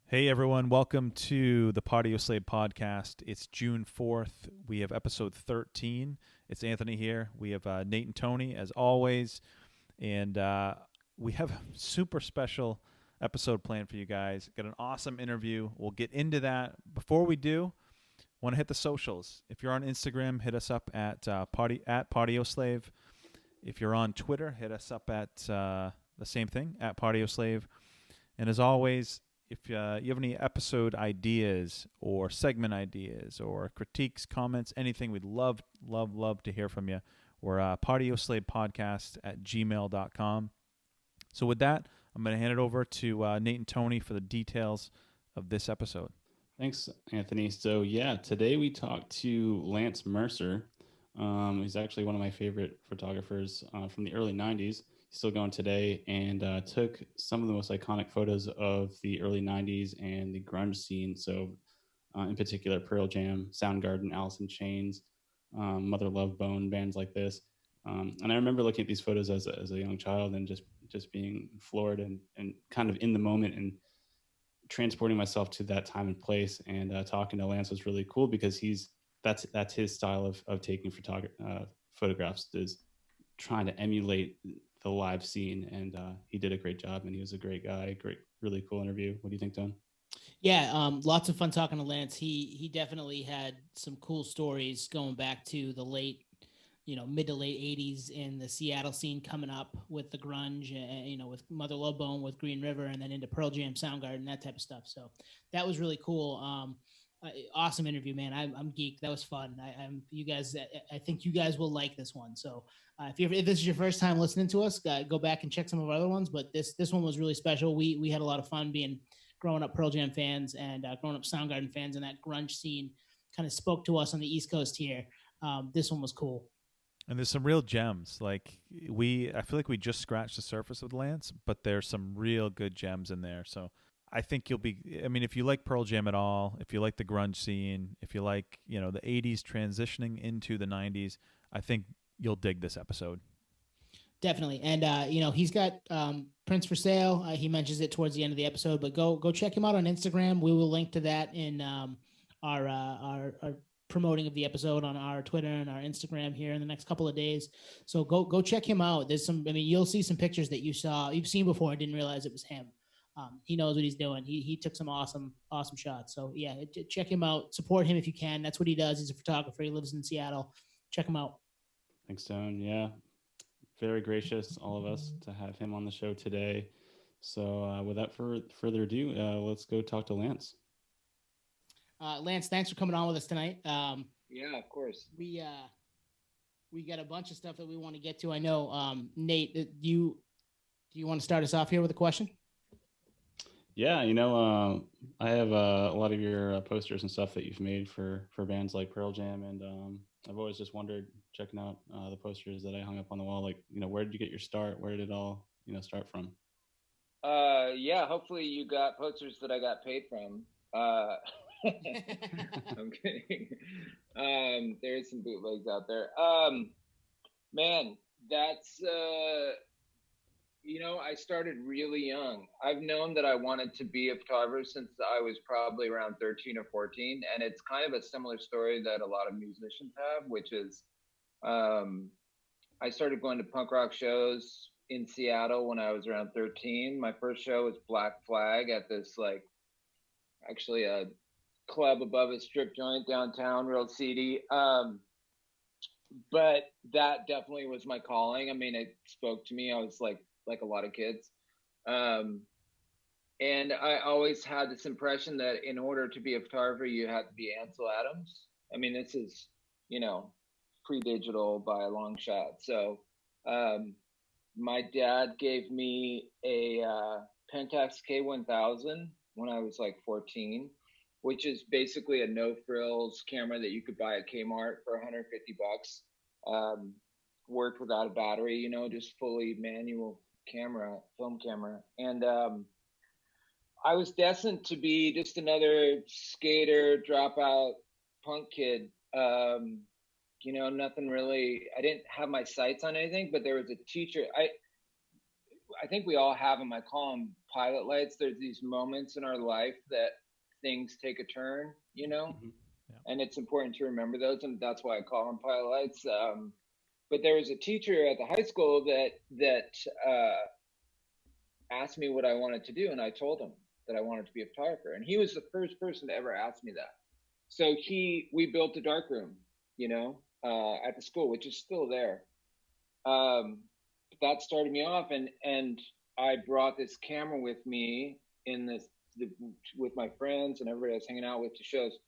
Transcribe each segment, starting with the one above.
Hey everyone, welcome to the Podioslave Podcast. It's June 4th. We have episode 13. It's Anthony here. We have Nate and Tony as always. And we have a super special episode planned for you guys. Got an awesome interview. We'll get into that. Before we do, want to hit the socials. If you're on Instagram, hit us up at Podioslave. If you're on Twitter, hit us up at the same thing, at Podioslave. And as always, if you have any episode ideas or segment ideas or critiques, comments, anything, we'd love to hear from you. We're Podioslave Podcast at gmail.com. So with that, I'm going to hand it over to Nate and Tony for the details of this episode. Thanks, Anthony. So today we talked to Lance Mercer. He's actually one of my favorite photographers from the early 90s. Still going today, and took some of the most iconic photos of the early 90s and the grunge scene. So in particular, Pearl Jam, Soundgarden, Alice in Chains, Mother Love Bone, bands like this. And I remember looking at these photos as a young child and just being floored and kind of in the moment and transporting myself to that time and place. And talking to Lance was really cool because that's his style of taking photographs, is trying to emulate the live scene, and he did a great job, and he was a great guy. Really cool interview. What do you think, Don? Yeah, lots of fun talking to Lance. He definitely had some cool stories going back to the mid to late 80s in the Seattle scene, coming up with the grunge, with Mother Love Bone, with Green River, and then into Pearl Jam, Soundgarden, that type of stuff. So that was really cool. Awesome interview, man. I'm geeked. That was fun. I think you guys will like this one. So if this is your first time listening to us, go back and check some of our other ones. But this one was really special. We had a lot of fun growing up Pearl Jam fans and growing up Soundgarden fans, and that grunge scene kind of spoke to us on the East Coast here. This one was cool. And there's some real gems. I feel like we just scratched the surface with Lance, but there's some real good gems in there. So I think if you like Pearl Jam at all, if you like the grunge scene, if you like, the 80s transitioning into the 90s, I think you'll dig this episode. Definitely. And, he's got prints for sale. He mentions it towards the end of the episode, but go check him out on Instagram. We will link to that in our promoting of the episode on our Twitter and our Instagram here in the next couple of days. So go check him out. You'll see some pictures that you've seen before and didn't realize it was him. He knows what he's doing. He took some awesome shots. So check him out. Support him if you can. That's what he does. He's a photographer. He lives in Seattle. Check him out. Thanks, Stone. Yeah, very gracious, all of us, to have him on the show today. So without further ado, let's go talk to Lance. Lance, thanks for coming on with us tonight. Yeah, of course. We got a bunch of stuff that we want to get to. I know, Nate, do you want to start us off here with a question? Yeah, I have a lot of your posters and stuff that you've made for bands like Pearl Jam, and I've always just wondered, checking out the posters that I hung up on the wall, where did you get your start? Where did it all, start from? Hopefully you got posters that I got paid from. I'm kidding. There's some bootlegs out there. Man, that's I started really young. I've known that I wanted to be a photographer since I was probably around 13 or 14. And it's kind of a similar story that a lot of musicians have, which is I started going to punk rock shows in Seattle when I was around 13. My first show was Black Flag at this, actually a club above a strip joint downtown, real seedy. But that definitely was my calling. It spoke to me. I was like a lot of kids. And I always had this impression that in order to be a photographer, you had to be Ansel Adams. This is, pre-digital by a long shot. So my dad gave me a Pentax K1000 when I was 14, which is basically a no-frills camera that you could buy at Kmart for $150. Worked without a battery, just fully manual film camera. And I was destined to be just another skater, dropout punk kid. Nothing really, I didn't have my sights on anything, but there was a teacher. I think we all have them. I call them pilot lights. There's these moments in our life that things take a turn, you know, and it's important to remember those, and that's why I call them pilot lights. But there was a teacher at the high school that asked me what I wanted to do, and I told him that I wanted to be a photographer, and he was the first person to ever ask me that. So we built a darkroom, you know, at the school, which is still there. That started me off, and I brought this camera with me with my friends and everybody I was hanging out with to shows.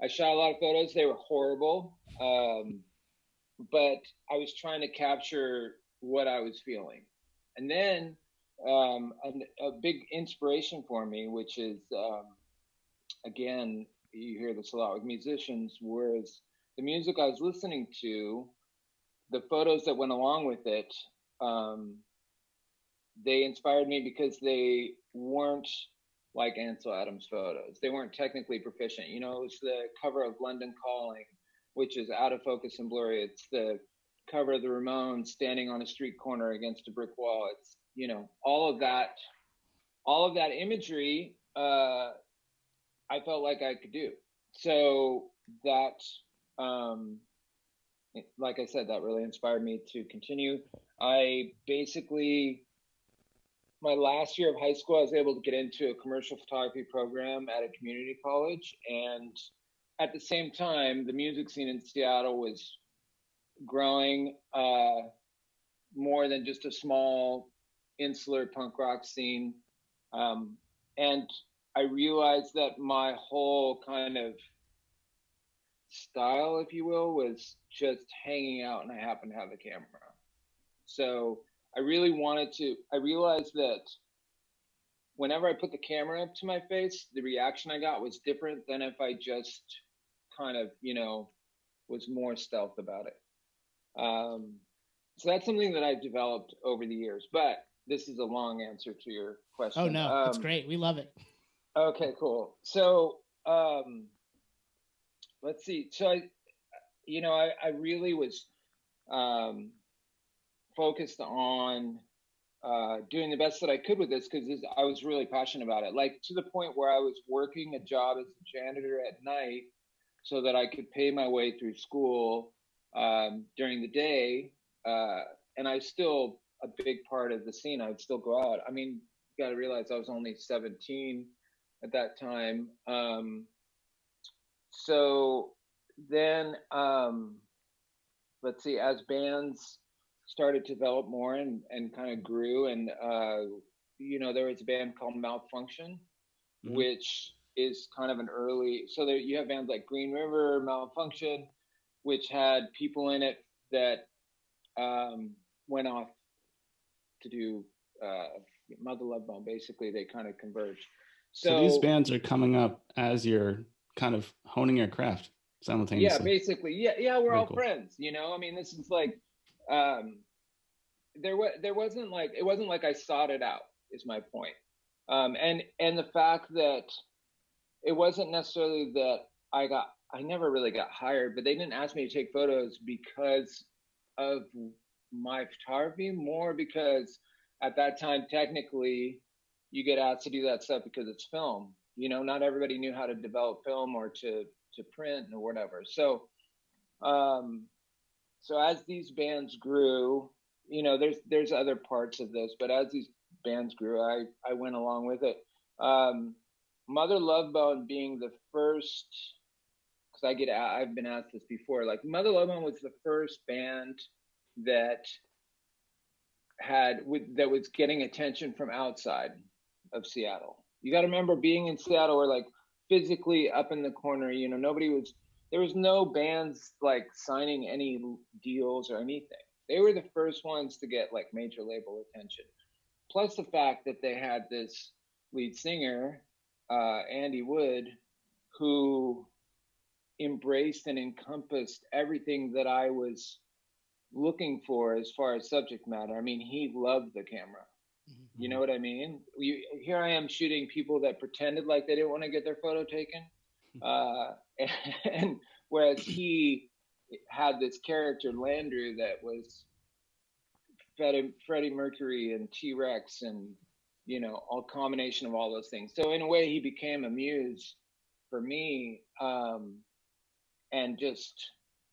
I shot a lot of photos. They were horrible, but I was trying to capture what I was feeling. And then a big inspiration for me, which is, again, you hear this a lot with musicians, was the music I was listening to, the photos that went along with it. They inspired me because they weren't like Ansel Adams photos. They weren't technically proficient. You know, it was the cover of London Calling, which is out of focus and blurry. It's the cover of the Ramones standing on a street corner against a brick wall. It's, you know, all of that imagery, I felt like I could do. So that, like I said, that really inspired me to continue. My last year of high school, I was able to get into a commercial photography program at a community college. And at the same time, the music scene in Seattle was growing, more than just a small insular punk rock scene. And I realized that my whole kind of style, if you will, was just hanging out, and I happened to have a camera. So I realized that whenever I put the camera up to my face, the reaction I got was different than if I just kind of, you know, was more stealth about it. So that's something that I've developed over the years, but this is a long answer to your question. Oh no, it's great. We love it. Okay, cool. So, let's see. So I really was, focused on doing the best that I could with this, because I was really passionate about it, like to the point where I was working a job as a janitor at night so that I could pay my way through school during the day. And I was still a big part of the scene. I would still go out. I mean, you got to realize I was only 17 at that time. So then, let's see, as bands started to develop more and kind of grew, and there was a band called Malfunkshun, which is kind of an early, so there you have bands like Green River, Malfunkshun, which had people in it that went off to do Mother Love Bone. Basically, they kind of converged. So these bands are coming up as you're kind of honing your craft simultaneously. Yeah, basically. Yeah, we're Very all cool. friends, you know? I mean, this is like, it wasn't like I sought it out, is my point. And the fact that it wasn't necessarily that I never really got hired, but they didn't ask me to take photos because of my photography, more because at that time, technically, you get asked to do that stuff because it's film. You know, not everybody knew how to develop film or to print or whatever. So, so as these bands grew, you know, there's other parts of this, but as these bands grew, I went along with it. Mother Love Bone being the first, because I've been asked this before, like Mother Love Bone was the first band that was getting attention from outside of Seattle. You got to remember, being in Seattle, we're like physically up in the corner, you know, there was no bands like signing any deals or anything. They were the first ones to get like major label attention. Plus the fact that they had this lead singer, Andy Wood, who embraced and encompassed everything that I was looking for as far as subject matter. I mean, he loved the camera. You know what I mean? Here I am shooting people that pretended like they didn't want to get their photo taken. And whereas he had this character, Landry, that was Freddie Mercury and T-Rex and all combination of all those things. So in a way, he became a muse for me, and just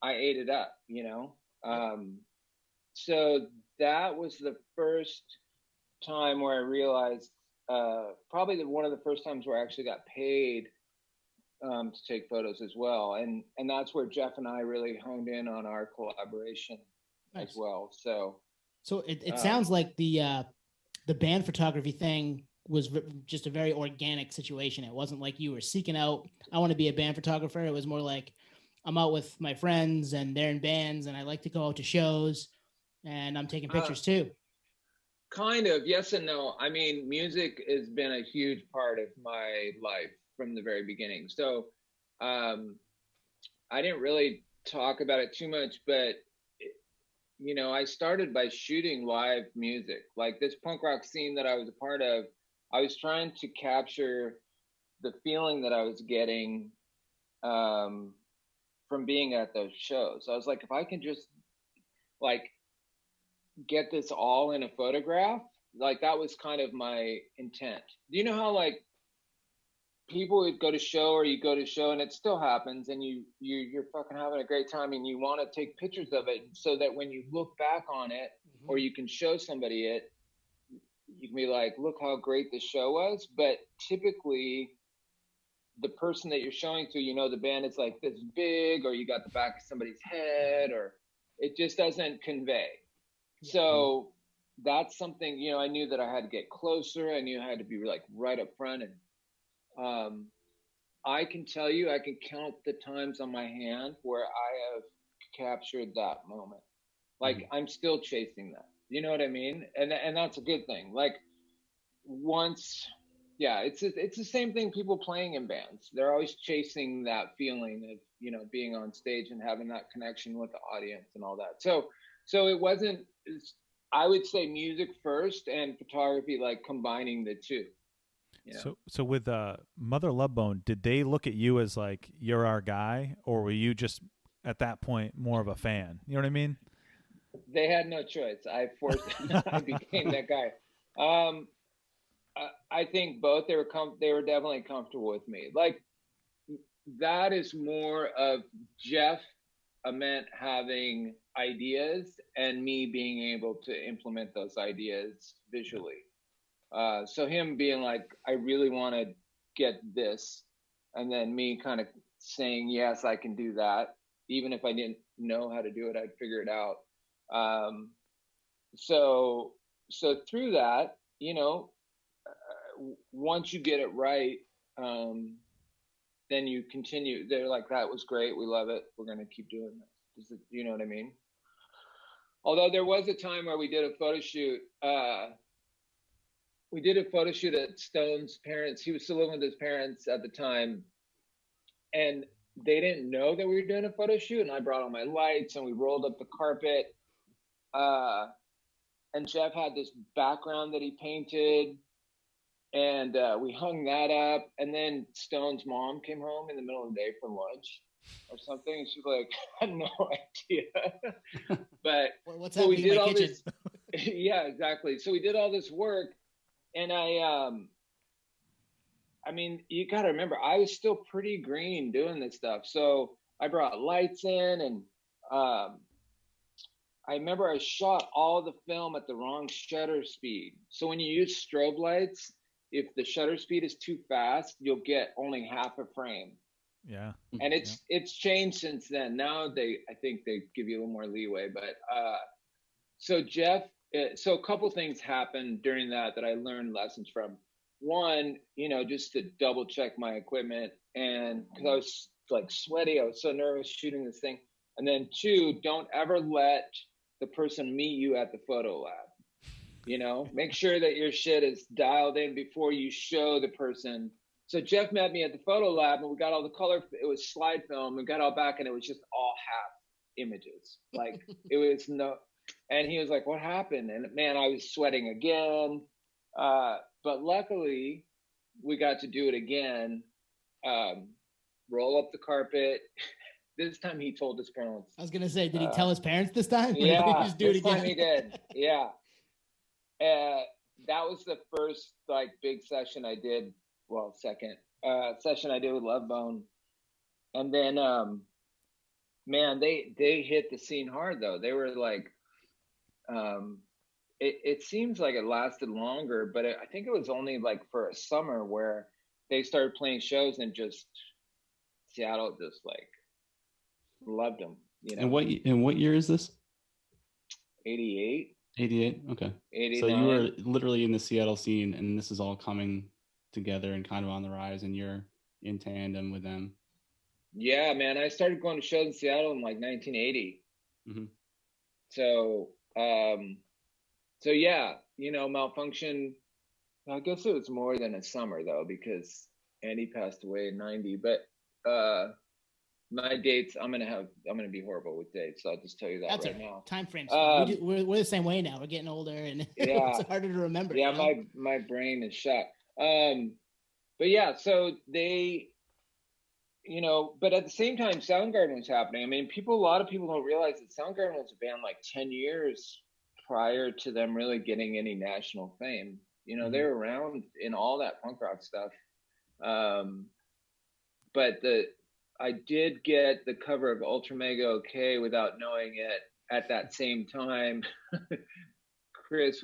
I ate it up, So that was the first time where I realized, probably one of the first times where I actually got paid to take photos as well, and that's where Jeff and I really honed in on our collaboration as well. So it sounds like the band photography thing was just a very organic situation. It wasn't like you were seeking out, I want to be a band photographer. It was more like, I'm out with my friends and they're in bands and I like to go out to shows and I'm taking pictures too. Kind of, yes and no. I mean, music has been a huge part of my life from the very beginning. So I didn't really talk about it too much, but I started by shooting live music. Like this punk rock scene that I was a part of, I was trying to capture the feeling that I was getting from being at those shows. I was like, if I can just get this all in a photograph, that was kind of my intent. Do you know how people would go to show, or you go to show and it still happens, and you're fucking having a great time and you want to take pictures of it so that when you look back on it, or you can show somebody it, you can be like, look how great this show was. But typically the person that you're showing to, the band is like this big, or you got the back of somebody's head, or it just doesn't convey. So that's something, I knew that I had to get closer. I knew I had to be right up front. And I can tell you, I can count the times on my hand where I have captured that moment. I'm still chasing that. You know what I mean? And that's a good thing. It's the same thing people playing in bands. They're always chasing that feeling of, being on stage and having that connection with the audience and all that. So it wasn't, I would say music first and photography, combining the two. So with Mother Love Bone, did they look at you as you're our guy, or were you just at that point more of a fan? You know what I mean? They had no choice. I became that guy. I think both. They were definitely comfortable with me. That is more of Jeff meant having ideas and me being able to implement those ideas visually. So him being like, I really want to get this, and then me kind of saying, yes, I can do that. Even if I didn't know how to do it, I'd figure it out. So through that, once you get it right, then you continue. They're like, that was great. We love it. We're going to keep doing this. You know what I mean? Although there was a time where we did a photo shoot. We did a photo shoot at Stone's parents. He was still living with his parents at the time. And they didn't know that we were doing a photo shoot. And I brought all my lights and we rolled up the carpet. And Jeff had this background that he painted. And we hung that up. And then Stone's mom came home in the middle of the day for lunch or something. And she's like, I had no idea. But what's happening in my kitchen? Yeah, exactly. So we did all this work. And I mean, you got to remember, I was still pretty green doing this stuff. So I brought lights in, and I remember I shot all the film at the wrong shutter speed. So when you use strobe lights, if the shutter speed is too fast, you'll get only half a frame. Yeah. And it's changed since then. Now I think they give you a little more leeway. But so Jeff, so a couple things happened during that I learned lessons from. One, just to double check my equipment, and because I was sweaty, I was so nervous shooting this thing. And then two, don't ever let the person meet you at the photo lab. Make sure that your shit is dialed in before you show the person. So Jeff met me at the photo lab, and we got all the color. It was slide film. We got all back, and it was just all half images. It was no. And he was like, what happened? And man, I was sweating again. But luckily, we got to do it again. Roll up the carpet. This time he told his parents. I was going to say, did he tell his parents this time? Yeah, just do it this again? time he did. Yeah. that was the first like big session I did. Well, second session I did with Love Bone, and then man, they hit the scene hard though. They were like, it seems like it lasted longer, but I think it was only like for a summer where they started playing shows and just Seattle just like loved them. You know. And what year is this? 88. 88. Okay. 89. So you were literally in the Seattle scene, and this is all coming together and kind of on the rise, and you're in tandem with them. Yeah, man. I started going to shows in Seattle in like 1980. Mm-hmm. So yeah, you know, Malfunkshun. I guess it was more than a summer though, because Andy passed away in 90. But my dates, I'm gonna be horrible with dates, so I'll just tell you that right now. Time frames. We're the same way now. We're getting older, and yeah, it's harder to remember. Yeah, you know? my brain is shot. But yeah, so they, you know, but at the same time, Soundgarden was happening. I mean, a lot of people don't realize that Soundgarden was a band like 10 years prior to them really getting any national fame. You know, they were around in all that punk rock stuff. But I did get the cover of Ultra Mega OK without knowing it at that same time. Chris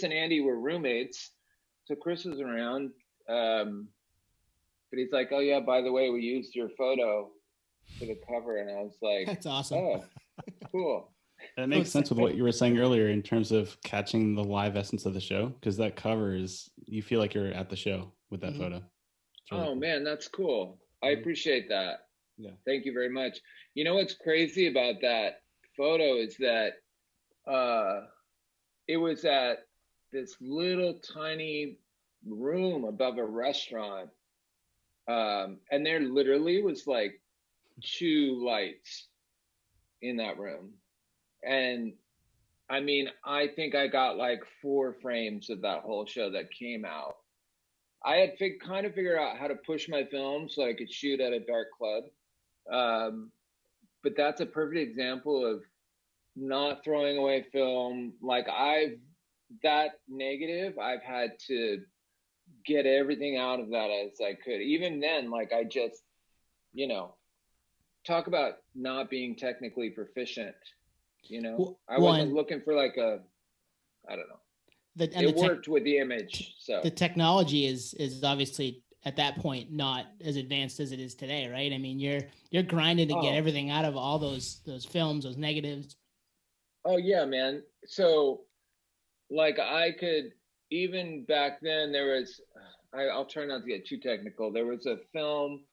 and Andy were roommates. So Chris was around. But he's like, oh yeah, by the way, we used your photo for the cover. And I was like, that's awesome. Oh, cool. That makes sense with what you were saying earlier in terms of catching the live essence of the show, because that cover you feel like you're at the show with that photo. Really cool. Man, that's cool. I appreciate that. Yeah. Thank you very much. You know what's crazy about that photo is that it was at this little tiny room above a restaurant. And there literally was like 2 lights in that room. And I mean, I think I got like 4 frames of that whole show that came out. I had kind of figured out how to push my film so I could shoot at a dark club. But that's a perfect example of not throwing away film. Like that negative, I've had to get everything out of that as I could. Even then, like I just, you know, talk about not being technically proficient. You know, I wasn't looking for like I don't know. It worked with the image. So the technology is obviously at that point not as advanced as it is today, right? I mean, you're grinding to get everything out of all those films, those negatives. Oh yeah, man. So like I could, even back then there was, I'll try not to get too technical. There was a film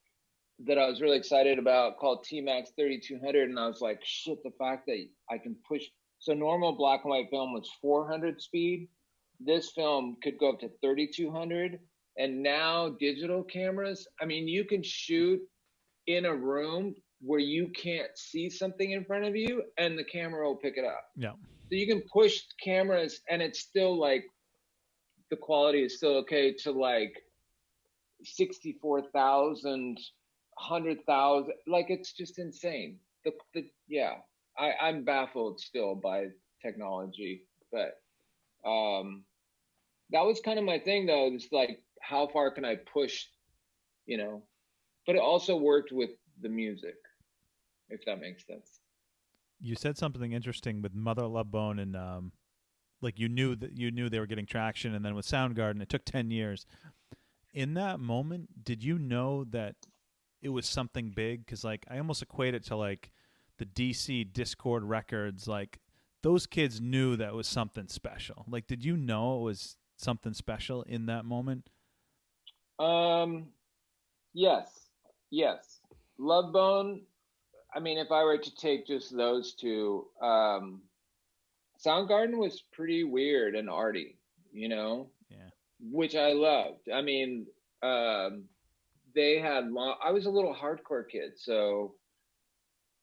that I was really excited about called T-Max 3200. And I was like, shit, the fact that I can push. So normal black and white film was 400 speed. This film could go up to 3200. And now digital cameras, I mean, you can shoot in a room where you can't see something in front of you and the camera will pick it up. Yeah. So you can push cameras and it's still like, the quality is still okay to like 64,000, 100,000. Like it's just insane. I'm baffled still by technology, but that was kind of my thing though. It's like, how far can I push, you know? But it also worked with the music, if that makes sense. You said something interesting with Mother Love Bone and like you knew they were getting traction, and then with Soundgarden it took 10 years. In that moment, did you know that it was something big? Because like I almost equate it to like the DC Discord records. Like those kids knew that was something special. Like, did you know it was something special in that moment? Yes. Love Bone. I mean, if I were to take just those two, Soundgarden was pretty weird and arty, you know? Yeah. Which I loved. I mean, they had I was a little hardcore kid, so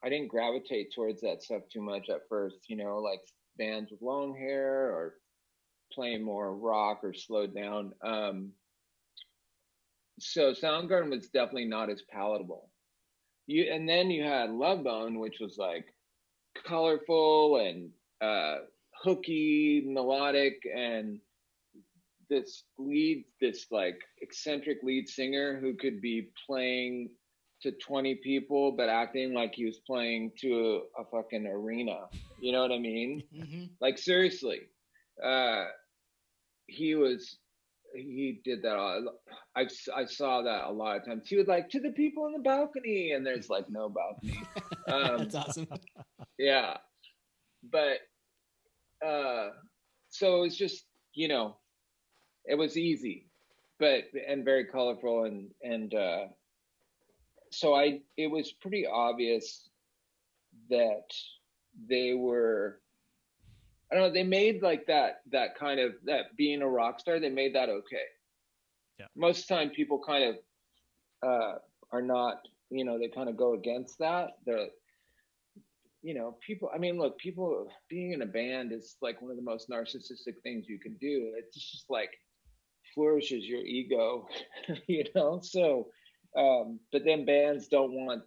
I didn't gravitate towards that stuff too much at first, you know, like bands with long hair or playing more rock or slowed down. So Soundgarden was definitely not as palatable. And then you had Love Bone, which was like colorful and hooky, melodic, and this like eccentric lead singer who could be playing to 20 people, but acting like he was playing to a fucking arena. You know what I mean? Mm-hmm. Like, seriously. He did that. I saw that a lot of times. He would like, to the people in the balcony, and there's like no balcony. That's awesome. Yeah. But, so it's just, it was easy, and very colorful. And so it was pretty obvious that they were, I don't know, they made like that kind of, that being a rock star, they made that okay. Yeah. Most of the time people kind of are not, they kind of go against that. They're, people being in a band is like one of the most narcissistic things you can do. It's just like flourishes your ego, So, but then bands don't want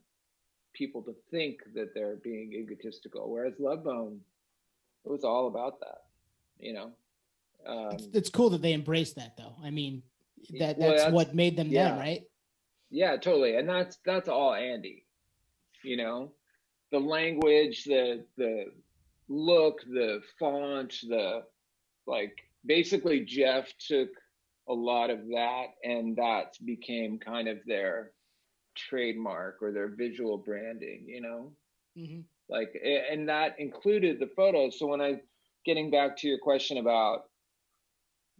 people to think that they're being egotistical. Whereas Love Bone, it was all about that, It's cool that they embraced that, though. I mean, that's what made them them, right? Yeah, totally. And that's all Andy, the language, the look, the font, basically Jeff took a lot of that, and that became kind of their trademark or their visual branding, Mm-hmm. And that included the photos. So getting back to your question about,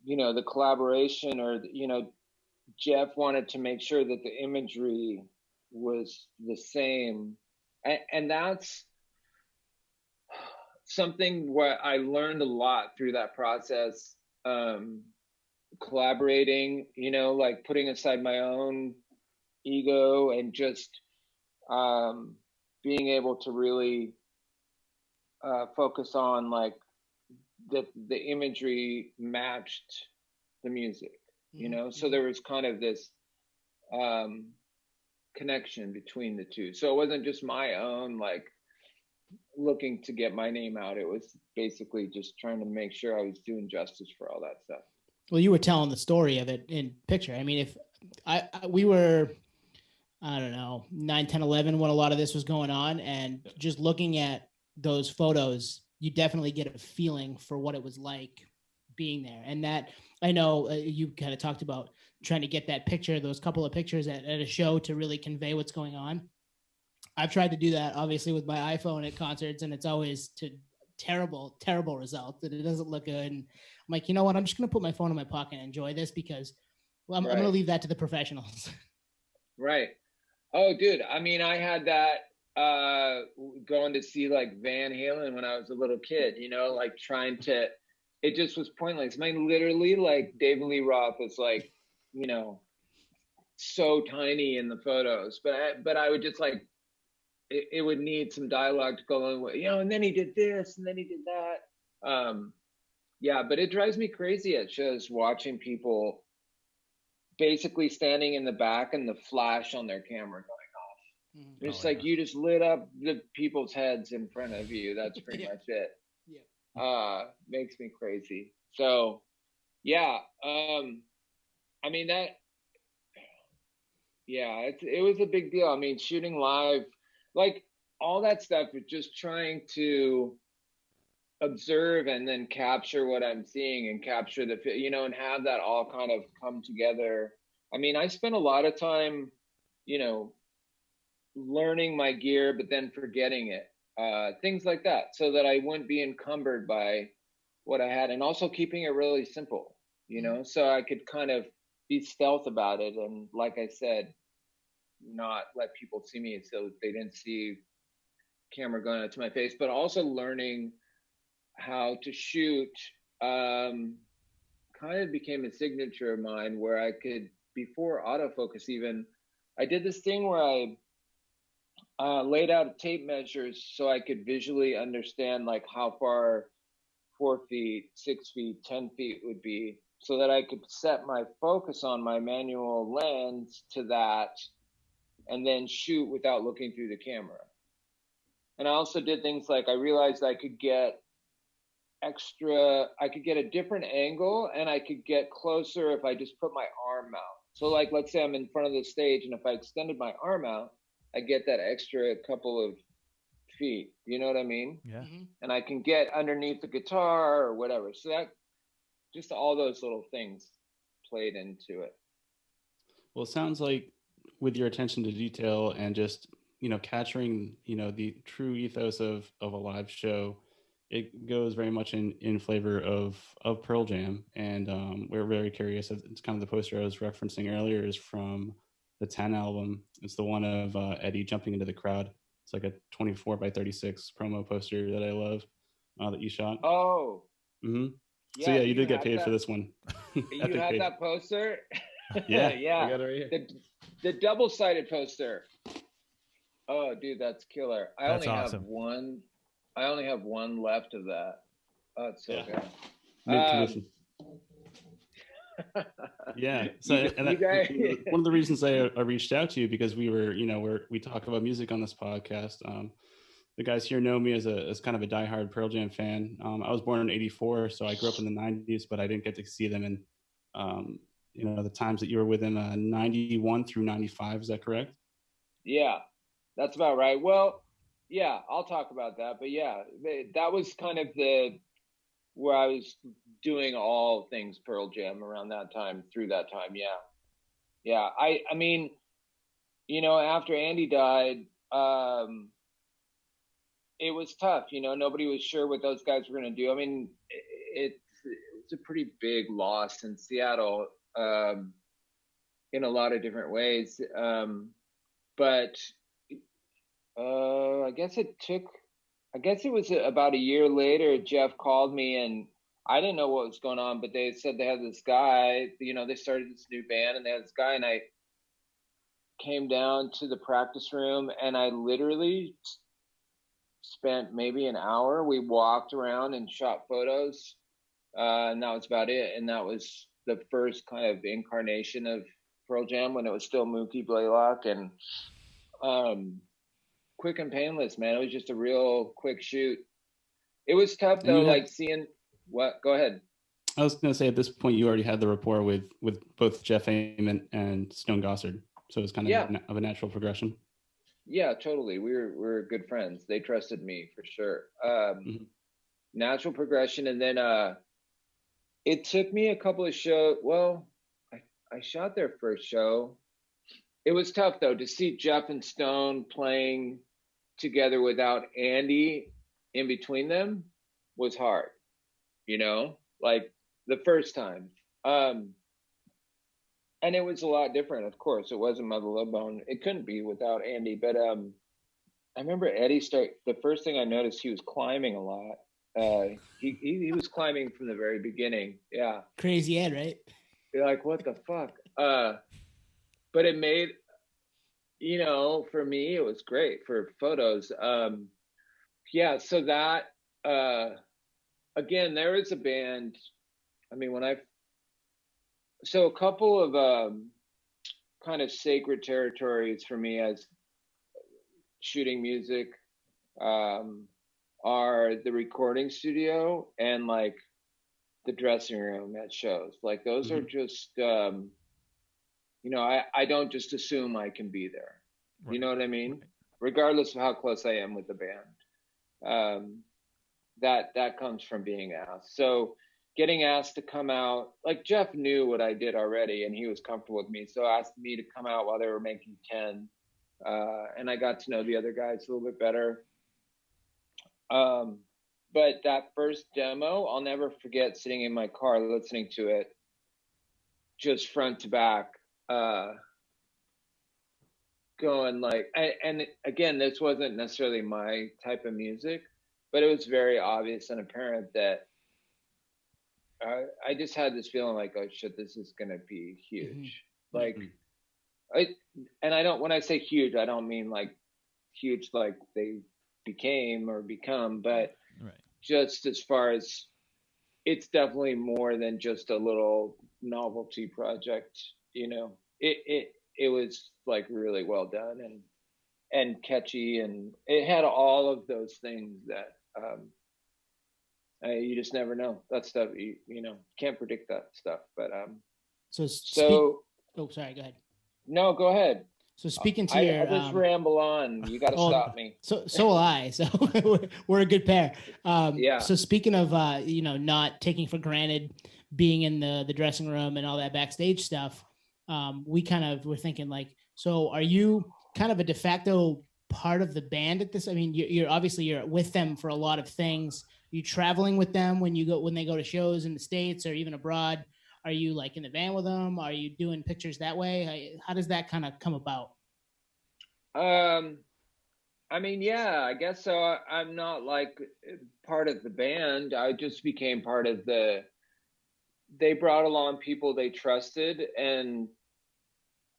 the collaboration, or, Jeff wanted to make sure that the imagery was the same. And that's something where I learned a lot through that process, collaborating, like putting aside my own ego and just being able to really focus on like the imagery matched the music, so there was kind of this connection between the two. So it wasn't just my own like looking to get my name out. It was basically just trying to make sure I was doing justice for all that stuff. Well, you were telling the story of it in picture. I mean, if we were, I don't know, 9, 10, 11 when a lot of this was going on, and just looking at those photos, you definitely get a feeling for what it was like being there. And that, I know you kind of talked about trying to get that picture, those couple of pictures at a show to really convey what's going on. I've tried to do that, obviously, with my iPhone at concerts, and it's always to terrible, terrible results, and it doesn't look good. And I'm like, you know what? I'm just going to put my phone in my pocket and enjoy this, because I'm going to leave that to the professionals. Right. Oh, dude. I mean, I had that going to see like Van Halen when I was a little kid, like trying to, it just was pointless. I mean, literally, like David Lee Roth was like, so tiny in the photos, but I would just like, it would need some dialogue to go along with, and then he did this and then he did that. Yeah, but it drives me crazy at shows watching people basically standing in the back and the flash on their camera going off. Mm-hmm. It's you just lit up the people's heads in front of you. That's pretty much it. Yeah. Makes me crazy. So, yeah. I mean, it was a big deal. I mean, shooting live, like all that stuff, is just trying to observe and then capture what I'm seeing and capture and have that all kind of come together. I mean, I spent a lot of time, learning my gear, but then forgetting it, things like that, so that I wouldn't be encumbered by what I had, and also keeping it really simple, so I could kind of be stealth about it. And like I said, not let people see me so they didn't see camera going up to my face, but also learning how to shoot kind of became a signature of mine, where I could, before autofocus even, I did this thing where I laid out tape measures so I could visually understand like how far 4 feet, 6 feet, 10 feet would be, so that I could set my focus on my manual lens to that and then shoot without looking through the camera. And I also did things like, I realized I could get I could get a different angle, and I could get closer if I just put my arm out. So like, let's say I'm in front of the stage, and if I extended my arm out, I get that extra couple of feet. You know what I mean? Yeah. And I can get underneath the guitar or whatever. So that, just all those little things played into it. Well, it sounds like with your attention to detail and just, capturing, the true ethos of a live show, it goes very much in flavor of Pearl Jam. And we're very curious. It's kind of the poster I was referencing earlier is from the 10 album. It's the one of Eddie jumping into the crowd. It's like a 24 by 36 promo poster that I love that you shot. Oh. Mm-hmm. Yeah, so yeah, you did get paid for this one. You had that poster? Yeah. Yeah. I got it right here. The double-sided poster. Oh, dude, that's killer. That's awesome. I only have one left of that. Oh, it's so good. Mint condition. Yeah. So one of the reasons I reached out to you, because we were, we talk about music on this podcast. The guys here know me as kind of a diehard Pearl Jam fan. I was born in '84, so I grew up in the '90s, but I didn't get to see them in, the times that you were with them, '91 through '95. Is that correct? Yeah, that's about right. Well, yeah, I'll talk about that. But yeah, that was kind of where I was doing all things Pearl Jam around that time, through that time. Yeah. Yeah. I mean, after Andy died, it was tough. Nobody was sure what those guys were going to do. I mean, it's a pretty big loss in Seattle, in a lot of different ways. But I guess it was about a year later, Jeff called me, and I didn't know what was going on, but they said they had this guy, they started this new band, and they had this guy, and I came down to the practice room, and I literally spent maybe an hour. We walked around and shot photos, and that was about it. And that was the first kind of incarnation of Pearl Jam, when it was still Mookie Blaylock, and quick and painless, man. It was just a real quick shoot. It was tough though, like seeing what. Go ahead. I was going to say, at this point, you already had the rapport with both Jeff Ament and Stone Gossard, so it was kind of a natural progression. Yeah, totally. We were good friends. They trusted me for sure. Natural progression, and then it took me a couple of shows. Well, I shot their first show. It was tough though to see Jeff and Stone playing together without Andy in between them was hard. Like the first time. And it was a lot different, of course. It wasn't Mother Love Bone. It couldn't be without Andy. But I remember Eddie the first thing I noticed, he was climbing a lot. He was climbing from the very beginning. Yeah. Crazy Ed, right? You're like, what the fuck? But it made, for me, it was great for photos. Yeah, so that, again, there is a band. I mean, so a couple of kind of sacred territories for me as shooting music are the recording studio and like the dressing room at shows. Like those are just, I don't just assume I can be there. Right. You know what I mean? Right. Regardless of how close I am with the band. That comes from being asked. So getting asked to come out, like Jeff knew what I did already and he was comfortable with me. So asked me to come out while they were making 10. And I got to know the other guys a little bit better. But that first demo, I'll never forget sitting in my car listening to it just front to back, going like, and again, this wasn't necessarily my type of music, but it was very obvious and apparent that I just had this feeling like, oh shit, this is going to be huge. Mm-hmm. Like, when I say huge, I don't mean like huge, like they became or become, but right. Just as far as it's definitely more than just a little novelty project, it was like really well done and catchy, and it had all of those things that You just never know that stuff. You know, can't predict that stuff. But oh, sorry, go ahead. No, go ahead. So speaking to I'll just ramble on. You got to stop me. So will I. So we're a good pair. Yeah. So speaking of not taking for granted being in the dressing room and all that backstage stuff, we kind of were thinking like, so are you kind of a de facto part of the band at this? I mean, you're obviously you're with them for a lot of things. Are you traveling with them when they go to shows in the States or even abroad? Are you like in the van with them? Are you doing pictures that way? How does that kind of come about? I mean, yeah, I guess so. I'm not like part of the band. I just became part of they brought along people they trusted, and,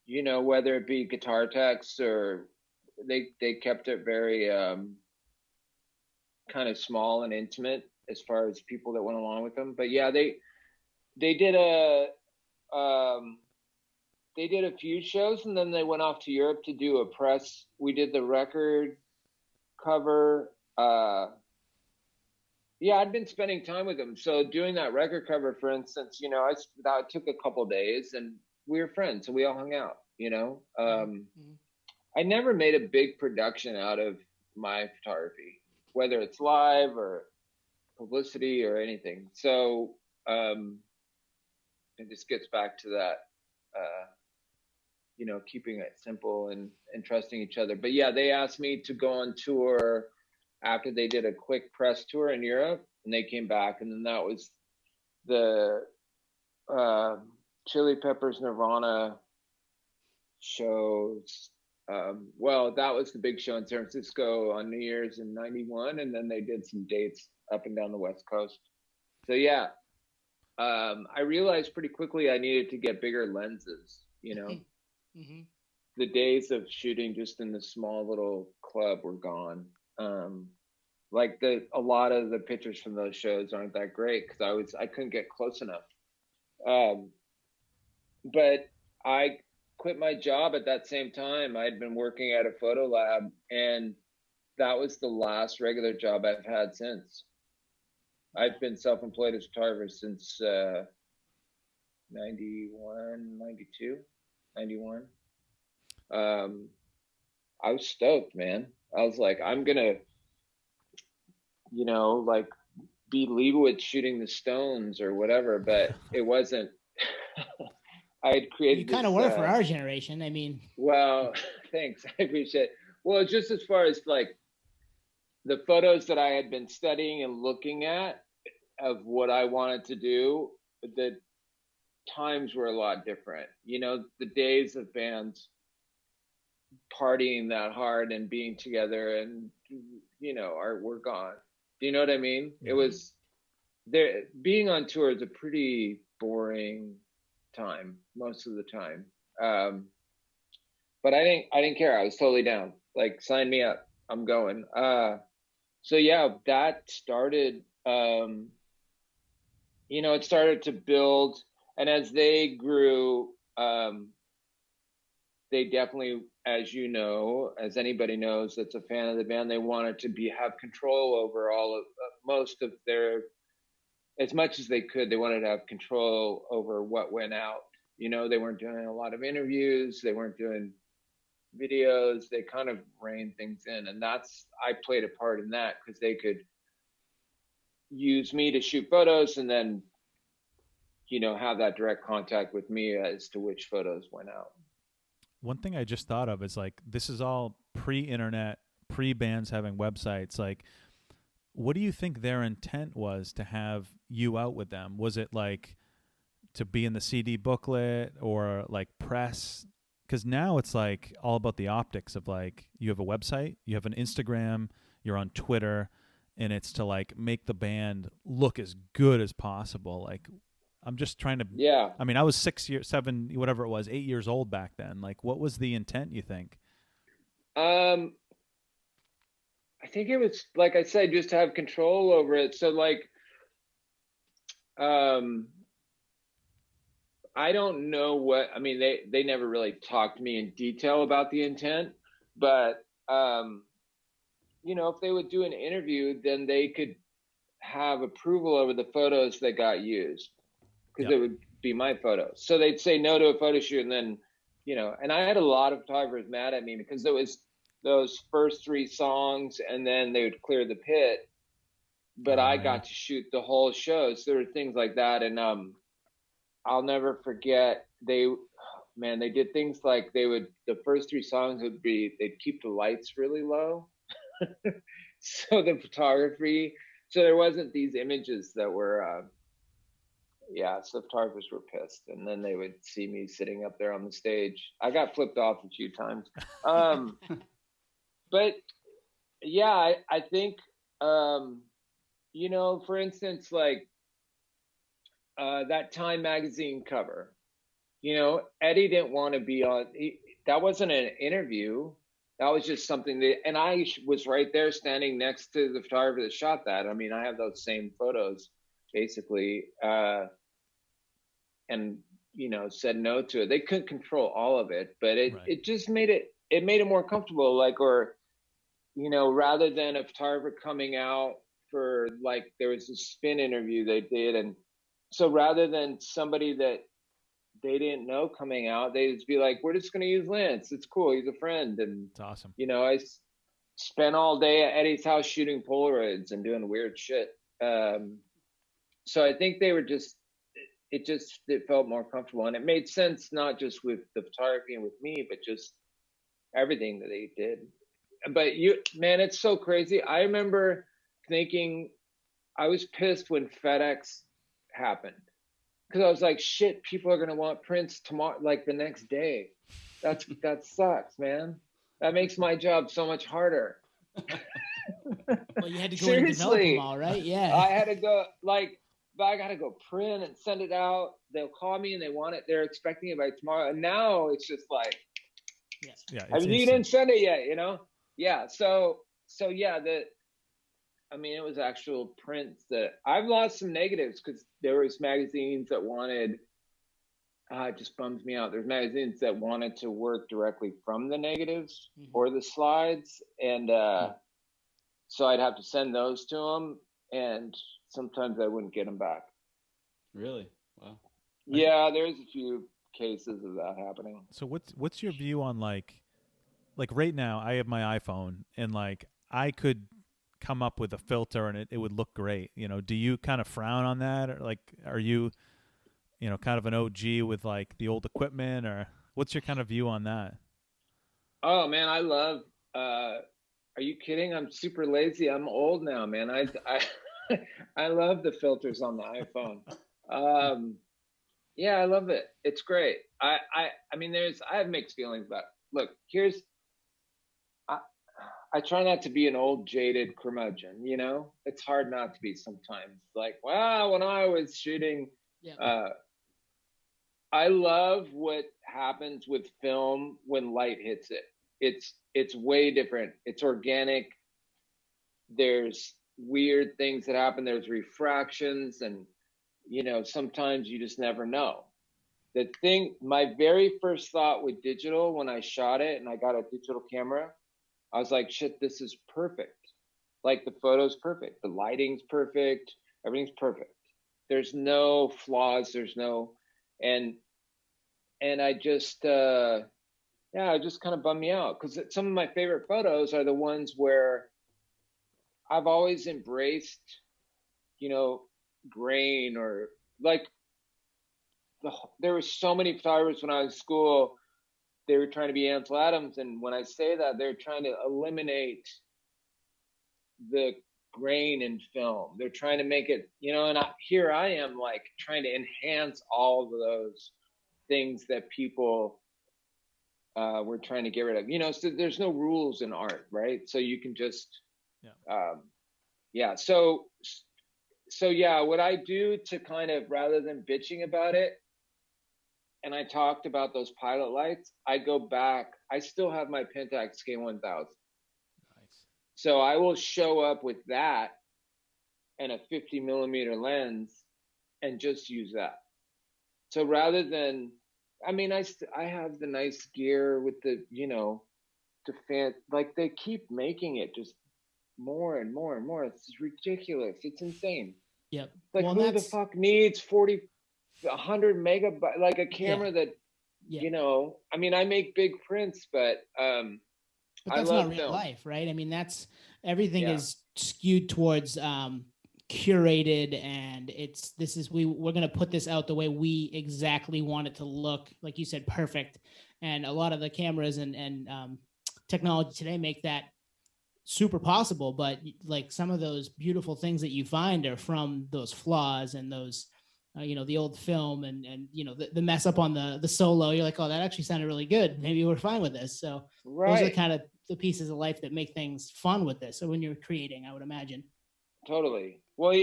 you know, whether it be guitar techs or they kept it very, kind of small and intimate as far as people that went along with them. But yeah, they did a few shows, and then they went off to Europe to do a press. We did the record cover. Yeah, I'd been spending time with them. So doing that record cover, for instance, you know, that took a couple of days, and we were friends, so we all hung out, you know. I never made a big production out of my photography, whether it's live or publicity or anything. So it just gets back to that, you know, keeping it simple and trusting each other. But yeah, they asked me to go on tour after they did a quick press tour in Europe, and they came back, and then that was the Chili Peppers Nirvana shows. Well, that was the big show in San Francisco on New Year's in '91, and then they did some dates up and down the West Coast. So yeah, I realized pretty quickly I needed to get bigger lenses, you know. Mm-hmm. The days of shooting just in the small little club were gone. Like a lot of the pictures from those shows aren't that great because I couldn't get close enough. But I quit my job at that same time. I'd been working at a photo lab, and that was the last regular job I've had since. I've been self-employed as a photographer since 91, 92, 91. I was stoked, man. I was like, I'm gonna, you know, like be Leibowitz shooting the Stones or whatever, but it wasn't. I had created. You kind of were for our generation. I mean. Well, thanks. I appreciate it. Well, just as far as like the photos that I had been studying and looking at of what I wanted to do, the times were a lot different. You know, the days of bands partying that hard and being together and, you know, we're gone. Do you know what I mean? Mm-hmm. It was there. Being on tour is a pretty boring time most of the time. But I didn't care. I was totally down. Like, sign me up. I'm going. So yeah, that started, you know, it started to build, and as they grew, they definitely, as you know, as anybody knows that's a fan of the band, they wanted to have control over all of most of their, as much as they could, they wanted to have control over what went out. You know, they weren't doing a lot of interviews, they weren't doing videos, they kind of reined things in, and I played a part in that because they could use me to shoot photos and then, you know, have that direct contact with me as to which photos went out. One thing I just thought of is, like, this is all pre-internet, pre-bands having websites. Like, what do you think their intent was to have you out with them? Was it like to be in the CD booklet or like press? Because now it's like all about the optics of, like, you have a website, you have an Instagram, you're on Twitter, and it's to like make the band look as good as possible. Like, I'm just trying to. Yeah. I mean, I was 6 years, 7, whatever it was, 8 years old back then. Like, what was the intent, you think? I think it was, like I said, just to have control over it. So, like, I don't know what. I mean, they never really talked to me in detail about the intent, but you know, if they would do an interview, then they could have approval over the photos that got used, because it would be my photos. So they'd say no to a photo shoot, and then, and I had a lot of photographers mad at me because there was those first 3 songs, and then they would clear the pit, but I got to shoot the whole show. So there were things like that, and I'll never forget, they did things like the first 3 songs they'd keep the lights really low. So the photography, so there wasn't these images that were, so photographers were pissed, and then they would see me sitting up there on the stage. I got flipped off a few times. But yeah, I think, for instance, like, that Time magazine cover, Eddie didn't want to be on, that wasn't an interview. That was just something and I was right there standing next to the photographer that shot that. I mean, I have those same photos basically, and, said no to it. They couldn't control all of it, but it just made it more comfortable. Like, or, rather than a photographer coming out for, like, there was a spin interview they did. And so rather than somebody that they didn't know coming out, they'd just be like, we're just going to use Lance. It's cool. He's a friend. And it's awesome. I spent all day at Eddie's house shooting Polaroids and doing weird shit. So I think they were it felt more comfortable, and it made sense, not just with the photography and with me, but just everything that they did. But it's so crazy. I remember thinking, I was pissed when FedEx happened, because I was like, shit, people are going to want prints tomorrow, like the next day. That sucks, man. That makes my job so much harder. Well, you had to go and develop them all, right? Yeah. I had to go, but I got to go print and send it out. They'll call me and they want it. They're expecting it by tomorrow. And now it's just like, you didn't send it yet, Yeah. So yeah, it was actual prints that I've lost some negatives, because there was magazines that wanted, it just bums me out. There's magazines that wanted to work directly from the negatives or the slides. And so I'd have to send those to them, and sometimes I wouldn't get them back. Really? Wow. Yeah, there's a few cases of that happening. So what's your view on like right now I have my iPhone, and like I could come up with a filter and it would look great. Do you kind of frown on that, or like, are you, kind of an OG with like the old equipment, or what's your kind of view on that? Oh man, I love, are you kidding? I'm super lazy. I'm old now, man. I love the filters on the iPhone. Yeah, I love it. It's great. I have mixed feelings about it. Look, I try not to be an old jaded curmudgeon, it's hard not to be sometimes. Like, wow, when I was shooting, I love what happens with film when light hits it. It's way different. It's organic. There's weird things that happen. There's refractions, and sometimes you just never know. My very first thought with digital, when I shot it and I got a digital camera, I was like, shit, this is perfect. Like, the photo's perfect. The lighting's perfect. Everything's perfect. There's no flaws. And I just, it just kind of bummed me out, because some of my favorite photos are the ones where I've always embraced, grain, or like, there were so many photographers when I was in school, they were trying to be Ansel Adams. And when I say that, they're trying to eliminate the grain in film. They're trying to make it, and here I am, like, trying to enhance all of those things that people were trying to get rid of. So there's no rules in art, right? So you can just, So what I do to kind of, rather than bitching about it, and I talked about those pilot lights, I go back. I still have my Pentax K1000. Nice. So I will show up with that and a 50 millimeter lens and just use that. So rather than, I have the nice gear with the, the fan, like, they keep making it just more and more and more. It's ridiculous. It's insane. Yep. Like, well, who the fuck needs 100 megabyte, like a camera that, you know, I mean, I make big prints, but that's not real life, right? I mean, everything is skewed towards curated, and we're going to put this out the way we exactly want it to look, like you said, perfect. And a lot of the cameras and technology today make that super possible, but like some of those beautiful things that you find are from those flaws and those the old film and the mess up on the solo. You're like, oh, that actually sounded really good, maybe we're fine with this. So those are kind of the pieces of life that make things fun with this. So when you're creating, I would imagine. Totally. Well,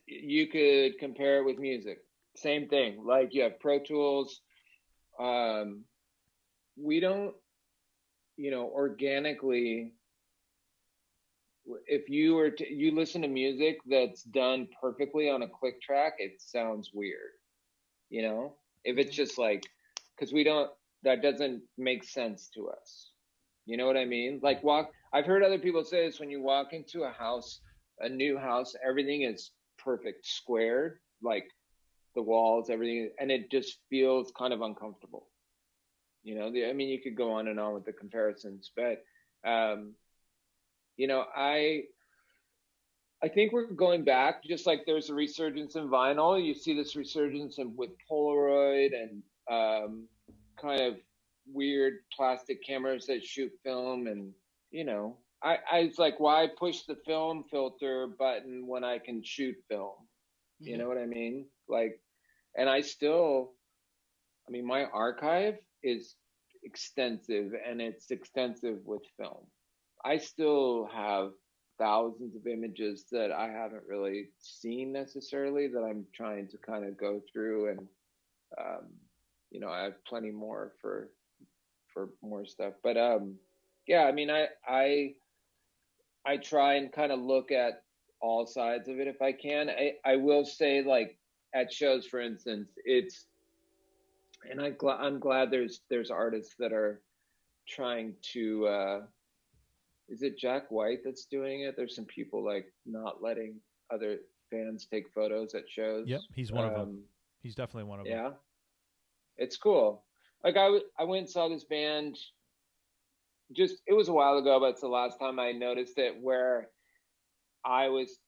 you could compare it with music. Same thing. Like, you have Pro Tools. We don't, organically, if you were you listen to music that's done perfectly on a click track, it sounds weird. If it's just like, because that doesn't make sense to us. You know what I mean? Like, I've heard other people say this: when you walk into a new house, everything is perfect, squared, like the walls, everything, and it just feels kind of uncomfortable. I mean, you could go on and on with the comparisons, but I think we're going back, just like there's a resurgence in vinyl. You see this resurgence with Polaroid and kind of weird plastic cameras that shoot film. And, I was like, why push the film filter button when I can shoot film? Mm-hmm. You know what I mean? Like, and my archive is extensive, and it's extensive with film. I still have thousands of images that I haven't really seen necessarily, that I'm trying to kind of go through, and I have plenty more for more stuff. But I mean, I try and kind of look at all sides of it if I can. I will say, like, at shows, for instance, and I'm glad there's artists that are trying to. Is it Jack White that's doing it? There's some people like not letting other fans take photos at shows. Yep, he's one of them. He's definitely one of them. Yeah, it's cool. Like, I went and saw this band. It was a while ago, but it's the last time I noticed it, where I was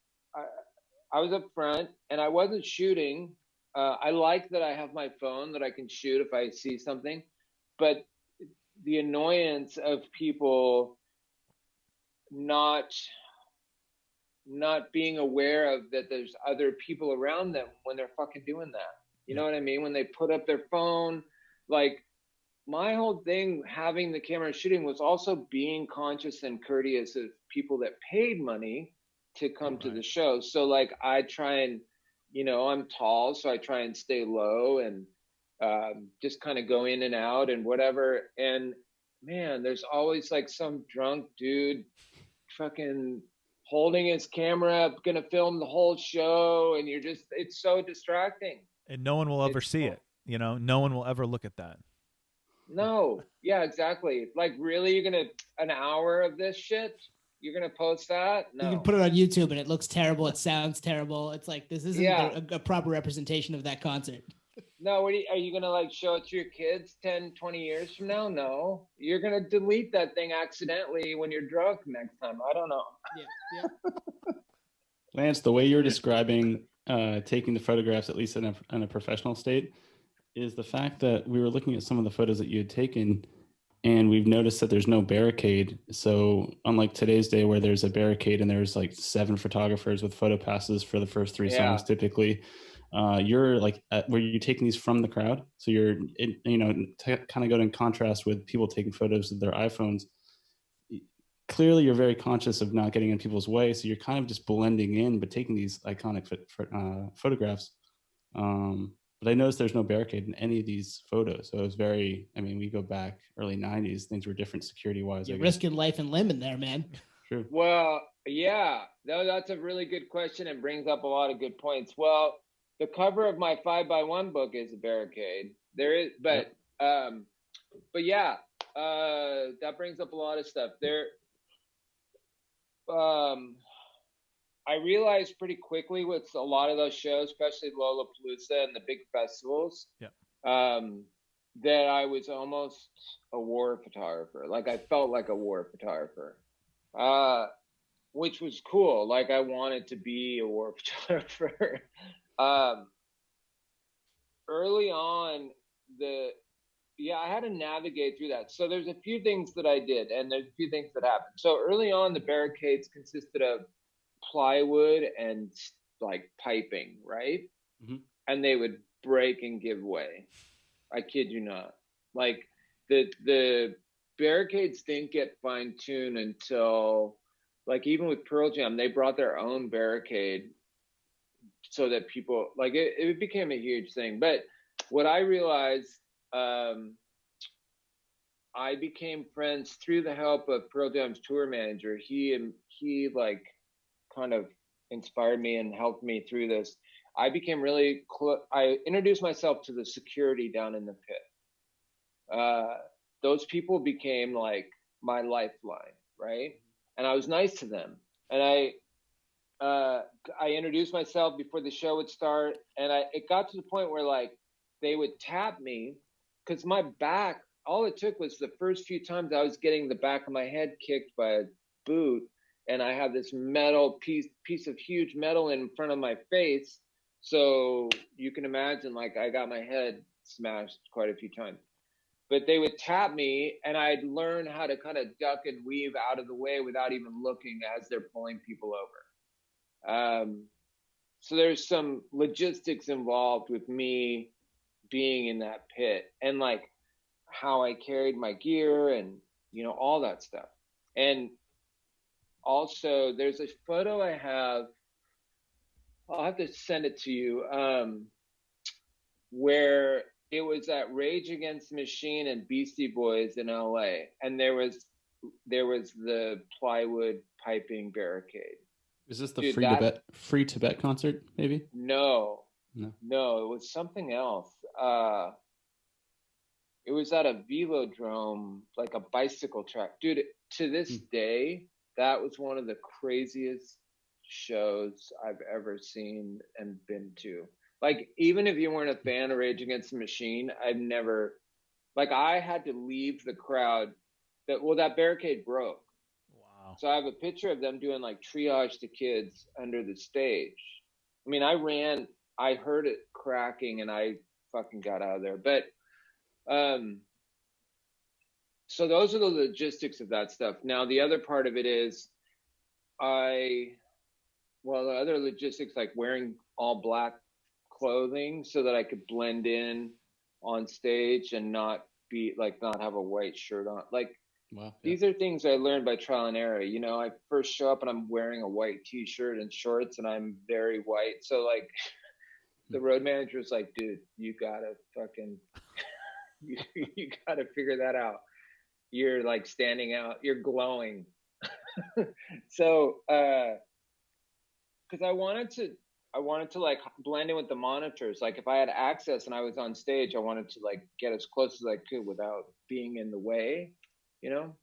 up front and I wasn't shooting. I like that I have my phone that I can shoot if I see something, but the annoyance of people not being aware of that there's other people around them when they're fucking doing that. You know what I mean? When they put up their phone, like, my whole thing having the camera shooting was also being conscious and courteous of people that paid money to come to the show. So, like, I try and, I'm tall, so I try and stay low and just kind of go in and out and whatever. And man, there's always like some drunk dude fucking holding his camera up, gonna film the whole show, and it's so distracting. And no one will ever see it. No one will ever look at that. No. Yeah, exactly. Like, really? You're gonna an hour of this shit? You're gonna post that? No. You can put it on YouTube and it looks terrible. It sounds terrible. It's like, this isn't a proper representation of that concert. No, are you going to like show it to your kids 10, 20 years from now? No. You're going to delete that thing accidentally when you're drunk next time. I don't know. Yeah. Lance, the way you're describing taking the photographs, at least in a professional state, is the fact that we were looking at some of the photos that you had taken, and we've noticed that there's no barricade. So unlike today's day where there's a barricade and there's like 7 photographers with photo passes for the first 3 songs, typically, you're like, were you taking these from the crowd? So you're, kind of going in contrast with people taking photos with their iPhones. Clearly, you're very conscious of not getting in people's way. So you're kind of just blending in, but taking these iconic photographs. But I noticed there's no barricade in any of these photos. So it was we go back early 90s, things were different security-wise. You're risking life and limb in there, man. True. Well, yeah, that's a really good question and brings up a lot of good points. Well, the cover of my 5x1 book is a barricade. There is, but yeah, that brings up a lot of stuff. I realized pretty quickly with a lot of those shows, especially Lollapalooza and the big festivals, that I was almost a war photographer. Like I felt like a war photographer, which was cool. Like I wanted to be a war photographer. Early on, I had to navigate through that. So there's a few things that I did, and there's a few things that happened. So early on, the barricades consisted of plywood and like piping, right? Mm-hmm. And they would break and give way. I kid you not. Like the barricades didn't get fine-tuned until, like, even with Pearl Jam, they brought their own barricade so that people, like, it became a huge thing. But what I realized, I became friends through the help of Pearl Jam's tour manager. He like kind of inspired me and helped me through this. I became really I introduced myself to the security down in the pit. Those people became like my lifeline, right? And I was nice to them. And I introduced myself before the show would start. And it got to the point where like they would tap me because my back, all it took was the first few times I was getting the back of my head kicked by a boot. And I have this metal piece of huge metal in front of my face. So you can imagine, like, I got my head smashed quite a few times. But they would tap me, and I'd learn how to kind of duck and weave out of the way without even looking as they're pulling people over. So there's some logistics involved with me being in that pit, and like how I carried my gear and, you know, all that stuff. And also, there's a photo I have, I'll have to send it to you, where it was at Rage Against the Machine and Beastie Boys in LA, and there was the plywood piping barricade. Is this the Free Tibet concert, maybe? No, it was something else. It was at a velodrome, like a bicycle track. Dude, to this day, that was one of the craziest shows I've ever seen and been to. Like, even if you weren't a fan of Rage Against the Machine, I've never, like, I had to leave the crowd. That barricade broke. Wow. So I have a picture of them doing like triage to kids under the stage. I mean, I heard it cracking and I fucking got out of there. But, so those are the logistics of that stuff. Now, the other part of it is the other logistics, like wearing all black clothing so that I could blend in on stage and not have a white shirt on. Like, wow, yeah. These are things I learned by trial and error. You know, I first show up and I'm wearing a white t-shirt and shorts and I'm very white. So like the road manager was like, dude, you gotta fucking, you gotta figure that out. You're like standing out, you're glowing. So, cause I wanted to like blend in with the monitors. Like if I had access and I was on stage, I wanted to like get as close as I could without being in the way, you know?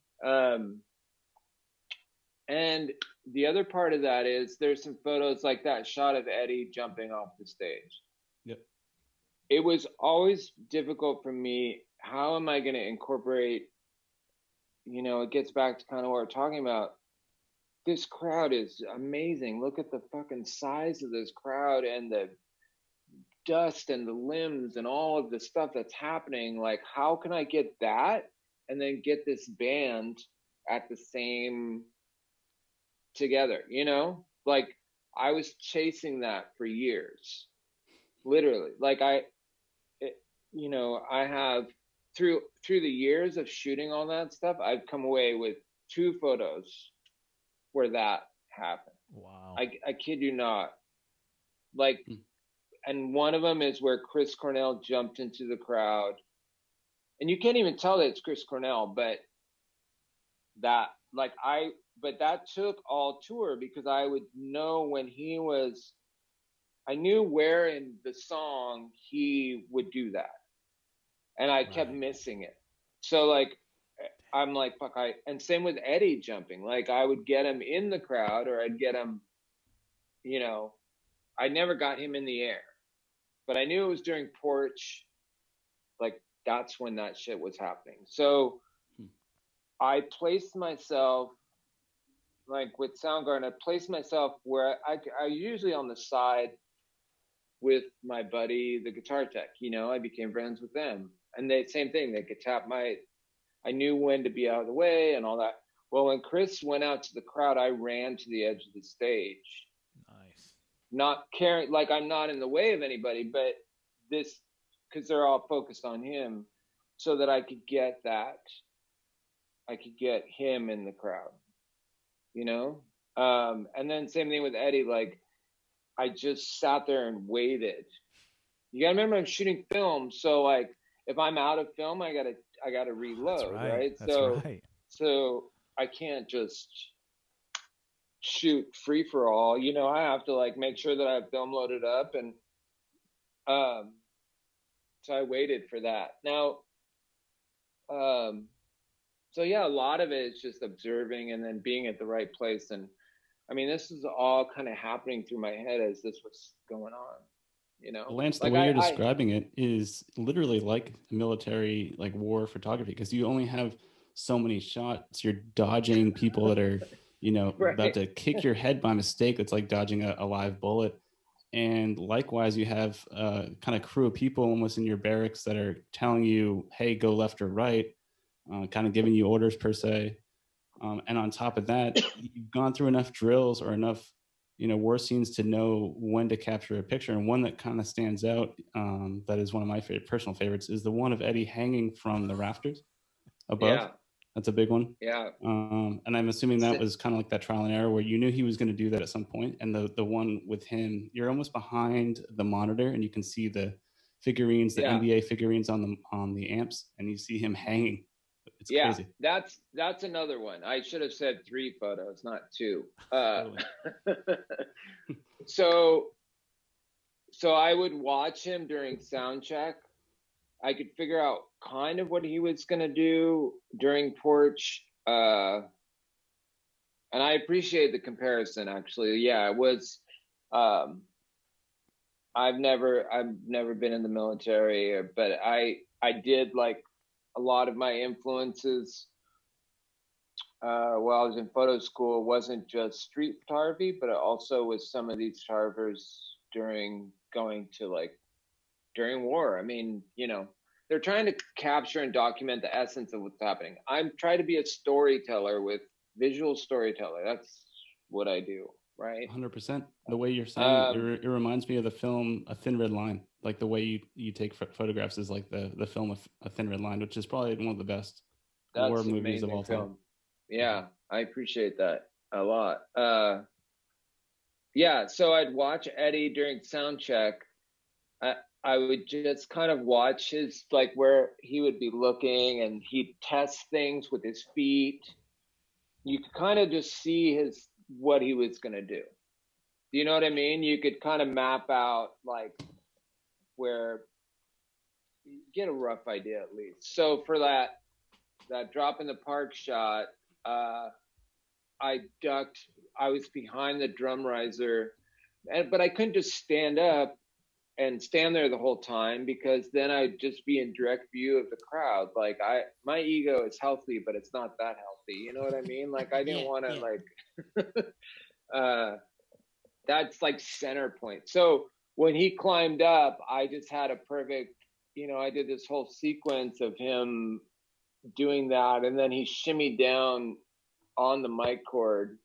And the other part of that is there's some photos like that shot of Eddie jumping off the stage. Yep. It was always difficult for me. How am I going to incorporate, you know, it gets back to kind of what we're talking about. This crowd is amazing. Look at the fucking size of this crowd and the dust and the limbs and all of the stuff that's happening. Like, how can I get that and then get this band at the same together, you know? Like, I was chasing that for years, literally. Like, I have through the years of shooting all that stuff, I've come away with 2 photos where that happened. Wow. I kid you not. Like, and one of them is where Chris Cornell jumped into the crowd. And you can't even tell that it's Chris Cornell, but that took all tour because I would know when I knew where in the song he would do that. And I kept missing it. So like, I'm like, fuck, and same with Eddie jumping. Like I would get him in the crowd, or I'd get him, you know, I never got him in the air, but I knew it was during porch. Like that's when that shit was happening. So I placed myself, like with Soundgarden, I placed myself where I usually on the side with my buddy, the guitar tech, you know, I became friends with them. And same thing, they could tap I knew when to be out of the way and all that. Well, when Chris went out to the crowd, I ran to the edge of the stage. Nice. Not caring, like I'm not in the way of anybody, but because they're all focused on him, so that I could get him in the crowd, you know? And then same thing with Eddie, like I just sat there and waited. You gotta remember I'm shooting film, so like if I'm out of film, I gotta reload, right? That's right. So I can't just shoot free for all, you know. I have to like make sure that I have film loaded up, and so I waited for that. Now, so yeah, a lot of it is just observing and then being at the right place. And I mean, this is all kind of happening through my head as this was going on, you know. Lance, the like way you're describing it is literally like military, like war photography, because you only have so many shots. You're dodging people that are, you know, right. about to kick your head by mistake. It's like dodging a live bullet. And likewise, you have kind of crew of people almost in your barracks that are telling you, hey, go left or right, kind of giving you orders per se. And on top of that, you've gone through enough drills or enough, you know, war scenes to know when to capture a picture. And one that kind of stands out, that is one of my personal favorites, is the one of Eddie hanging from the rafters above. Yeah. That's a big one. Yeah. And I'm assuming that was kind of like that trial and error where you knew he was going to do that at some point. And the one with him, you're almost behind the monitor and you can see the figurines, the NBA figurines on the amps, and you see him hanging. It's crazy. That's another one. I should have said 3 photos, not 2. So I would watch him during sound check. I could figure out kind of what he was going to do during porch. And I appreciate the comparison, actually. Yeah, it was, I've never been in the military, but I did like a lot of my influences while I was in photo school. It wasn't just street photography, but it also was some of these photographers during war. I mean, you know, they're trying to capture and document the essence of what's happening. I'm trying to be a storyteller with visual storyteller. That's what I do, right? 100%. The way you're saying it reminds me of the film A Thin Red Line. Like the way you take photographs is like the film A Thin Red Line, which is probably one of the best war movies of all time. Yeah, I appreciate that a lot. Yeah, so I'd watch Eddie during sound check. I would just kind of watch his, like where he would be looking, and he'd test things with his feet. You could kind of just see what he was going to do. Do you know what I mean? You could kind of map out like where you get a rough idea at least. So for that drop in the park shot, I ducked. I was behind the drum riser, but I couldn't just stand up and stand there the whole time, because then I'd just be in direct view of the crowd. Like my ego is healthy, but it's not that healthy. You know what I mean? Like I didn't want to that's like center point. So when he climbed up, I just had a perfect, you know, I did this whole sequence of him doing that. And then he shimmied down on the mic cord.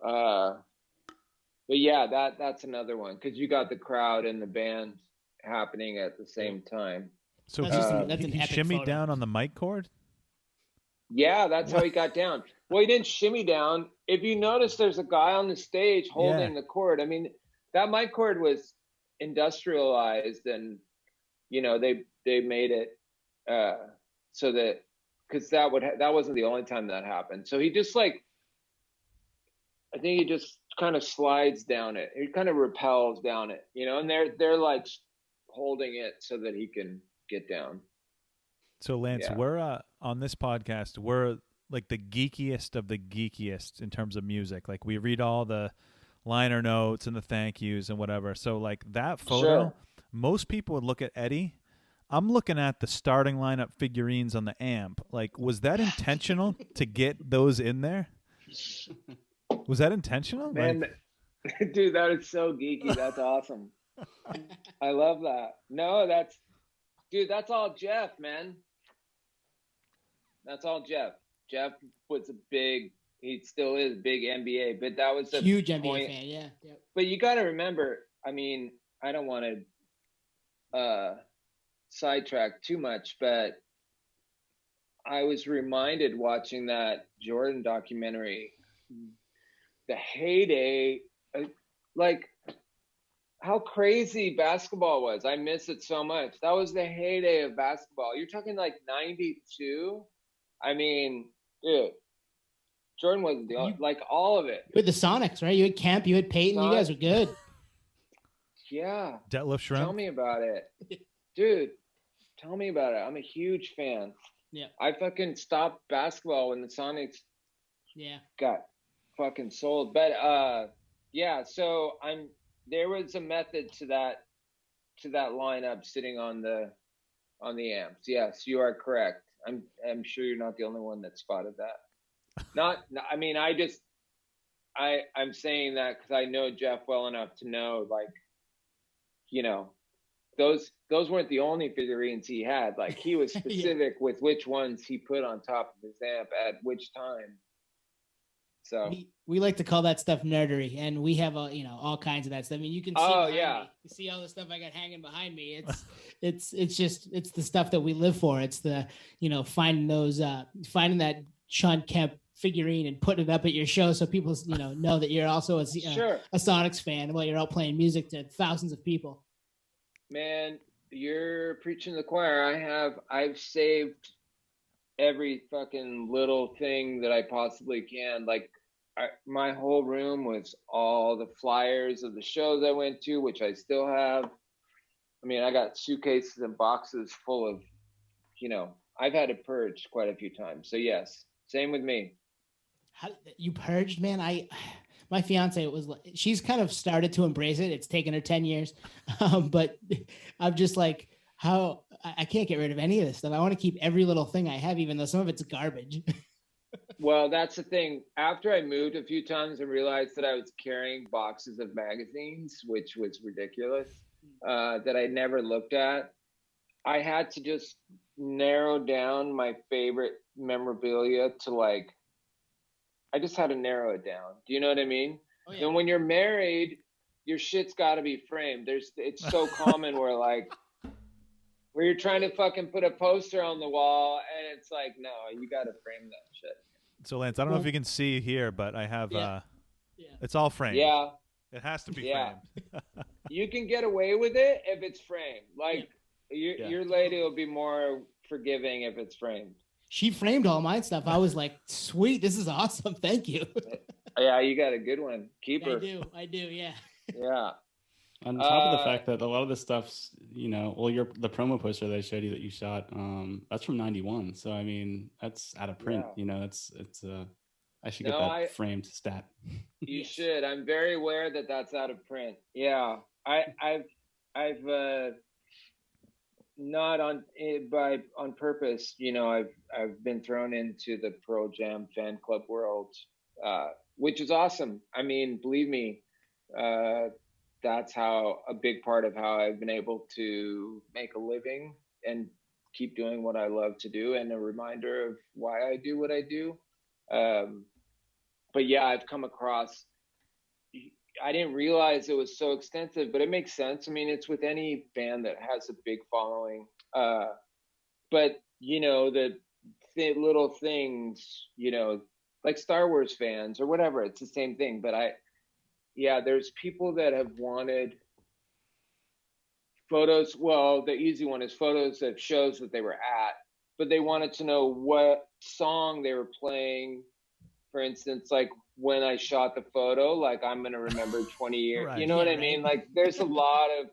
But yeah, that's another one, because you got the crowd and the band happening at the same time. So that's an he epic shimmied photo. down on the mic cord? Yeah, that's how he got down. Well, he didn't shimmy down. If you notice, there's a guy on the stage holding the cord. I mean, that mic cord was industrialized, and you know they made it so that, because that wasn't the only time that happened. So he just like, I think he just kind of slides down it. He kind of rappels down it, you know, and they're like holding it so that he can get down. So Lance, on this podcast, we're like the geekiest of the geekiest in terms of music. Like we read all the liner notes and the thank yous and whatever. So like that photo, Sure. most people would look at Eddie. I'm looking at the starting lineup figurines on the amp. Like, was that intentional to get those in there? Was that intentional? Man, Like, dude, that is so geeky. That's awesome. I love that. No, that's all Jeff, man. That's all Jeff. Jeff was he still is a big NBA, but that was a Huge NBA point. fan, yeah. Yep. But you got to remember, I mean, I don't want to sidetrack too much, but I was reminded watching that Jordan documentary, the heyday, like how crazy basketball was. I miss it so much. That was the heyday of basketball. You're talking like 92. I mean, dude, Jordan was like all of it. You had the Sonics, right? You had Kemp, you had Peyton. You guys were good. Yeah. Detlef Schrempf. Tell me about it. Dude, tell me about it. I'm a huge fan. Yeah. I fucking stopped basketball when the Sonics got fucking sold. But yeah, so there was a method to that lineup sitting on the amps. Yes, you are correct. I'm sure you're not the only one that spotted that. I mean, I'm saying that because I know Jeff well enough to know, like, you know, those weren't the only figurines he had. Like, he was specific with which ones he put on top of his amp at which time. So we like to call that stuff nerdery, and we have all kinds of that stuff. I mean, you can see me. You see all the stuff I got hanging behind me. It's it's the stuff that we live for. It's the finding that Sean Kemp figurine and putting it up at your show so people know that you're also a Sonics fan while you're out playing music to thousands of people. Man, you're preaching to the choir. I've saved every fucking little thing that I possibly can. Like, my whole room was all the flyers of the shows I went to, which I still have. I mean, I got suitcases and boxes full of, I've had to purge quite a few times. So yes, same with me. How you purged, man? My fiance she's kind of started to embrace it. It's taken her 10 years. But I'm just like, how I can't get rid of any of this stuff. I want to keep every little thing I have, even though some of it's garbage. Well, that's the thing. After I moved a few times and realized that I was carrying boxes of magazines, which was ridiculous, that I never looked at, I had to just narrow down my favorite memorabilia to I just had to narrow it down. Do you know what I mean? Oh, yeah. And when you're married, your shit's got to be framed. It's so common where you're trying to fucking put a poster on the wall and it's like, no, you got to frame that shit. So Lance, I don't know if you can see here, but I have, it's all framed. Yeah. It has to be framed. You can get away with it if it's framed. Your lady will be more forgiving if it's framed. She framed all my stuff. I was like, sweet, this is awesome. Thank you. Yeah, you got a good one. Keep her. I do, yeah. Yeah. On top of the fact that a lot of the stuff's, the promo poster that I showed you that you shot, that's from 91. So, I mean, that's out of print. Yeah. I should get that framed stat. You should. I'm very aware that that's out of print. Yeah. I've not on purpose, I've been thrown into the Pearl Jam fan club world, which is awesome. I mean, believe me, that's how a big part of how I've been able to make a living and keep doing what I love to do, and a reminder of why I do what I do. But yeah, I've come across, I didn't realize it was so extensive, but it makes sense. I mean, it's with any band that has a big following. But the little things, like Star Wars fans or whatever, it's the same thing. But there's people that have wanted photos. Well, the easy one is photos of shows that they were at, but they wanted to know what song they were playing. For instance, like when I shot the photo, I'm going to remember 20 years. Right. You know what I mean? There's a lot of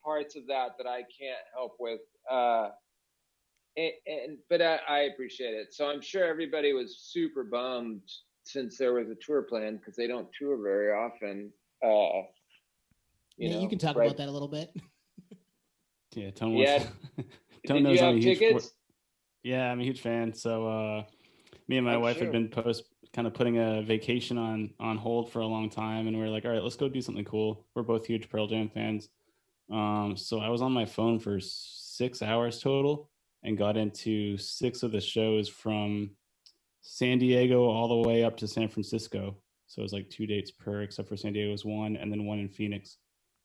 parts of that I can't help with. But I appreciate it. So I'm sure everybody was super bummed since there was a tour plan, because they don't tour very often. You can talk about that a little bit. Yeah, Tone Yeah. Tone Did knows you I'm have a huge tickets? Yeah, I'm a huge fan. So me and my wife had been kind of putting a vacation on hold for a long time, and we are like, all right, let's go do something cool. We're both huge Pearl Jam fans. So I was on my phone for 6 hours total and got into 6 of the shows from San Diego all the way up to San Francisco. So it was like 2 dates per, except for San Diego was 1, and then 1 in Phoenix.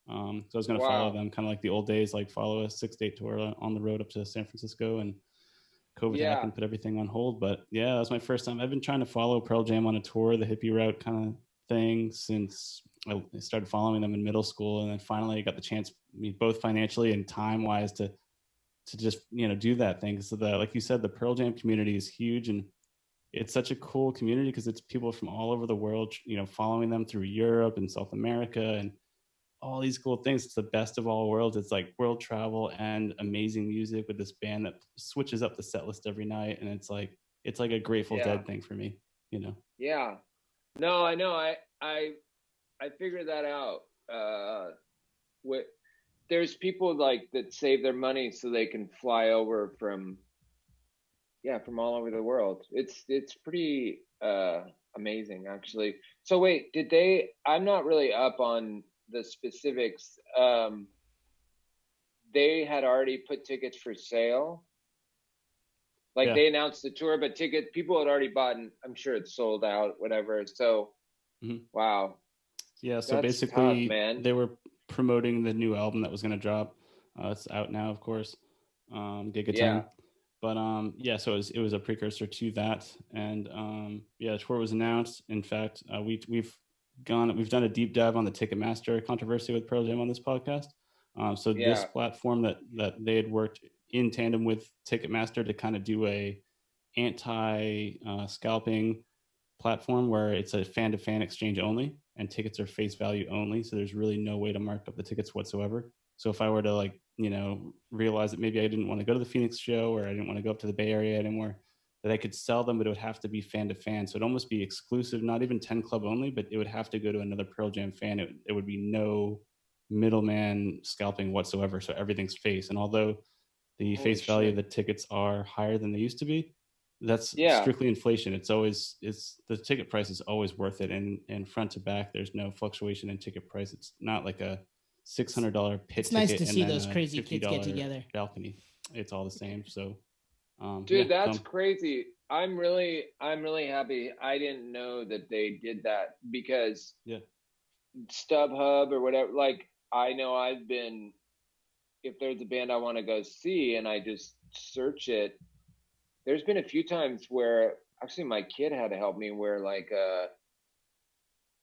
So I was going to follow them, kind of like the old days, like follow a 6-date tour on the road up to San Francisco, and COVID happened, put everything on hold. But yeah, that was my first time. I've been trying to follow Pearl Jam on a tour, the hippie route kind of thing, since I started following them in middle school, and then finally I got the chance, both financially and time wise, to just do that thing. So like you said, the Pearl Jam community is huge, and it's such a cool community because it's people from all over the world, following them through Europe and South America and all these cool things. It's the best of all worlds. It's like world travel and amazing music with this band that switches up the set list every night, and it's like a Grateful Dead thing for me, Yeah. No, I know. I figured that out. There's people like that save their money so they can fly over from all over the world. It's pretty amazing, actually. So wait, I'm not really up on the specifics. They had already put tickets for sale. They announced the tour, but people had already bought, and I'm sure it's sold out, whatever. So, wow. Yeah. So that's basically, tough, they were promoting the new album that was going to drop. It's out now, of course. Gigaton. But so it was a precursor to that, and the tour was announced. In fact, we've done a deep dive on the Ticketmaster controversy with Pearl Jam on this podcast. This platform that they had worked in tandem with Ticketmaster to kind of do a anti-scalping platform where it's a fan-to-fan exchange only, and tickets are face value only. So there's really no way to mark up the tickets whatsoever. So if I were to realize that maybe I didn't want to go to the Phoenix show, or I didn't want to go up to the Bay Area anymore, that I could sell them, but it would have to be fan to fan. So it'd almost be exclusive, not even 10 Club only, but it would have to go to another Pearl Jam fan. It would be no middleman scalping whatsoever. So everything's face. And although the face value of the tickets are higher than they used to be, that's strictly inflation. The ticket price is always worth it. And front to back, there's no fluctuation in ticket price. It's not like a $600 pit it's nice to see those crazy kids get together. Balcony. It's all the same. So, that's crazy. I'm really happy. I didn't know that they did that, because StubHub or whatever. I know if there's a band I want to go see and I just search it, there's been a few times where actually my kid had to help me, where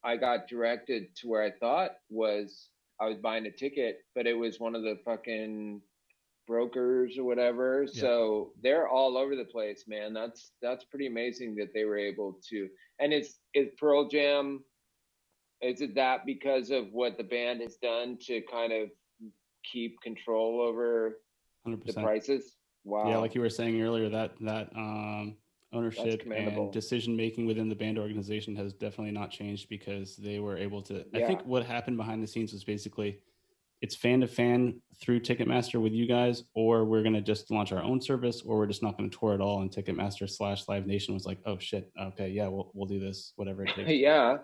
I got directed to where I thought I was buying a ticket, but it was one of the fucking brokers or whatever. Yeah. So they're all over the place, man. That's pretty amazing that they were able to. And is Pearl Jam, is it that because of what the band has done to kind of keep control over 100%. The prices? Wow. Yeah, like you were saying earlier, that ownership and decision making within the band organization has definitely not changed, because they were able to. I think what happened behind the scenes was basically it's fan to fan through Ticketmaster with you guys, or we're going to just launch our own service, or we're just not going to tour at all. And Ticketmaster / Live Nation was like, oh shit, okay, yeah, we'll do this, whatever it takes. Yeah.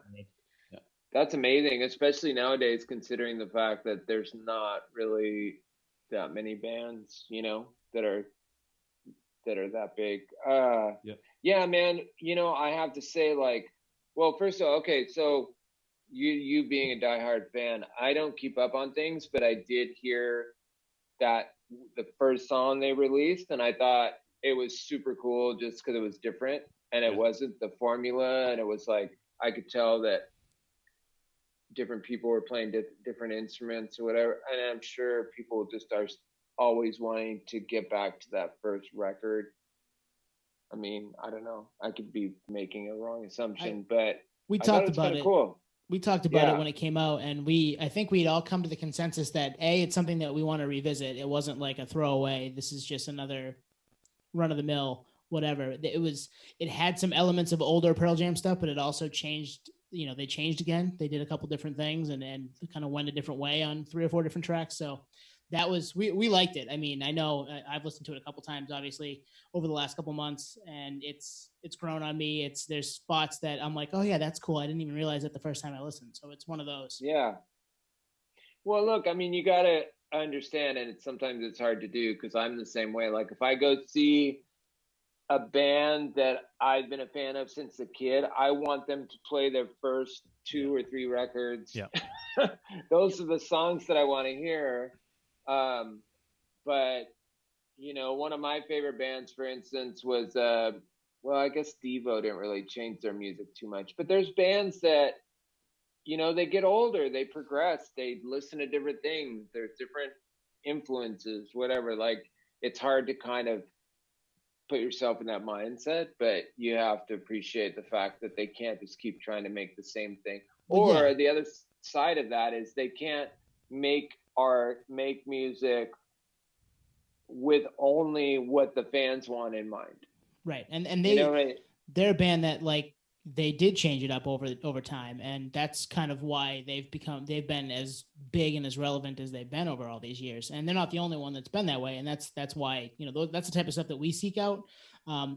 That's amazing, especially nowadays, considering the fact that there's not really that many bands, that are that big. Yeah, man. I have to say, first of all, okay, so you being a diehard fan, I don't keep up on things, but I did hear that the first song they released, and I thought it was super cool just because it was different, and it wasn't the formula, and it was I could tell that different people were playing different instruments or whatever, and I'm sure people just are always wanting to get back to that first record. I mean, I don't know. I could be making a wrong assumption, but we talked about it. Cool. We talked about it when it came out, and I think we'd all come to the consensus that it's something that we want to revisit. It wasn't like a throwaway. This is just another run of the mill, whatever. It had some elements of older Pearl Jam stuff, but it also changed. They changed again. They did a couple different things and kind of went a different way on 3 or 4 different tracks. So that was, we liked it. I mean, I know I've listened to it a couple times, obviously, over the last couple months, and it's grown on me. There's spots that I'm like, oh yeah, that's cool. I didn't even realize it the first time I listened. So it's one of those. Yeah. Well, look, I mean, you got to understand, and sometimes it's hard to do because I'm the same way. Like if I go see a band that I've been a fan of since a kid, I want them to play their first 2 or 3 records. Yeah. Those are the songs that I want to hear. But one of my favorite bands, for instance, was I guess Devo didn't really change their music too much, but there's bands that they get older, they progress, they listen to different things, there's different influences, whatever. Like it's hard to kind of put yourself in that mindset, but you have to appreciate the fact that they can't just keep trying to make the same thing. Or the other side of that is they can't make music with only what the fans want in mind. Right. And they're a band that like they did change it up over time, and that's kind of why they've been as big and as relevant as they've been over all these years. And they're not the only one that's been that way, and that's why that's the type of stuff that we seek out.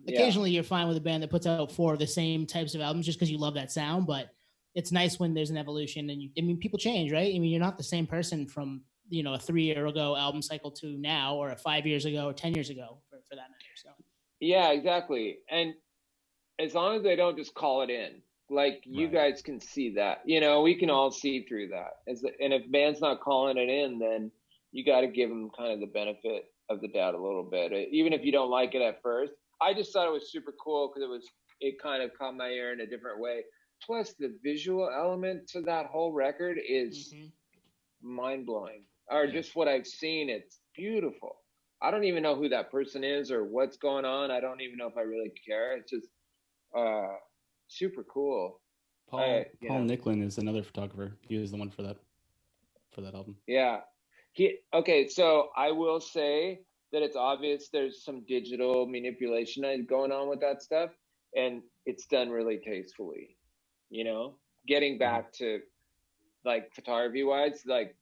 Occasionally you're fine with a band that puts out 4 of the same types of albums just because you love that sound, but it's nice when there's an evolution and people change, right? I mean, you're not the same person from a 3-year ago album cycle to now, or 5 years ago or 10 years ago for that matter. So yeah, exactly. And as long as they don't just call it in, like you guys can see that, we can all see through that. And if band's not calling it in, then you got to give them kind of the benefit of the doubt a little bit, even if you don't like it at first. I just thought it was super cool because it kind of caught my ear in a different way. Plus the visual element to that whole record is mind blowing. Or just what I've seen, it's beautiful. I don't even know who that person is or what's going on. I don't even know if I really care. It's just super cool. Paul Nicklin is another photographer. He was the one for that album. Yeah. So I will say that it's obvious there's some digital manipulation going on with that stuff, and it's done really tastefully. Getting back to like photography wise, like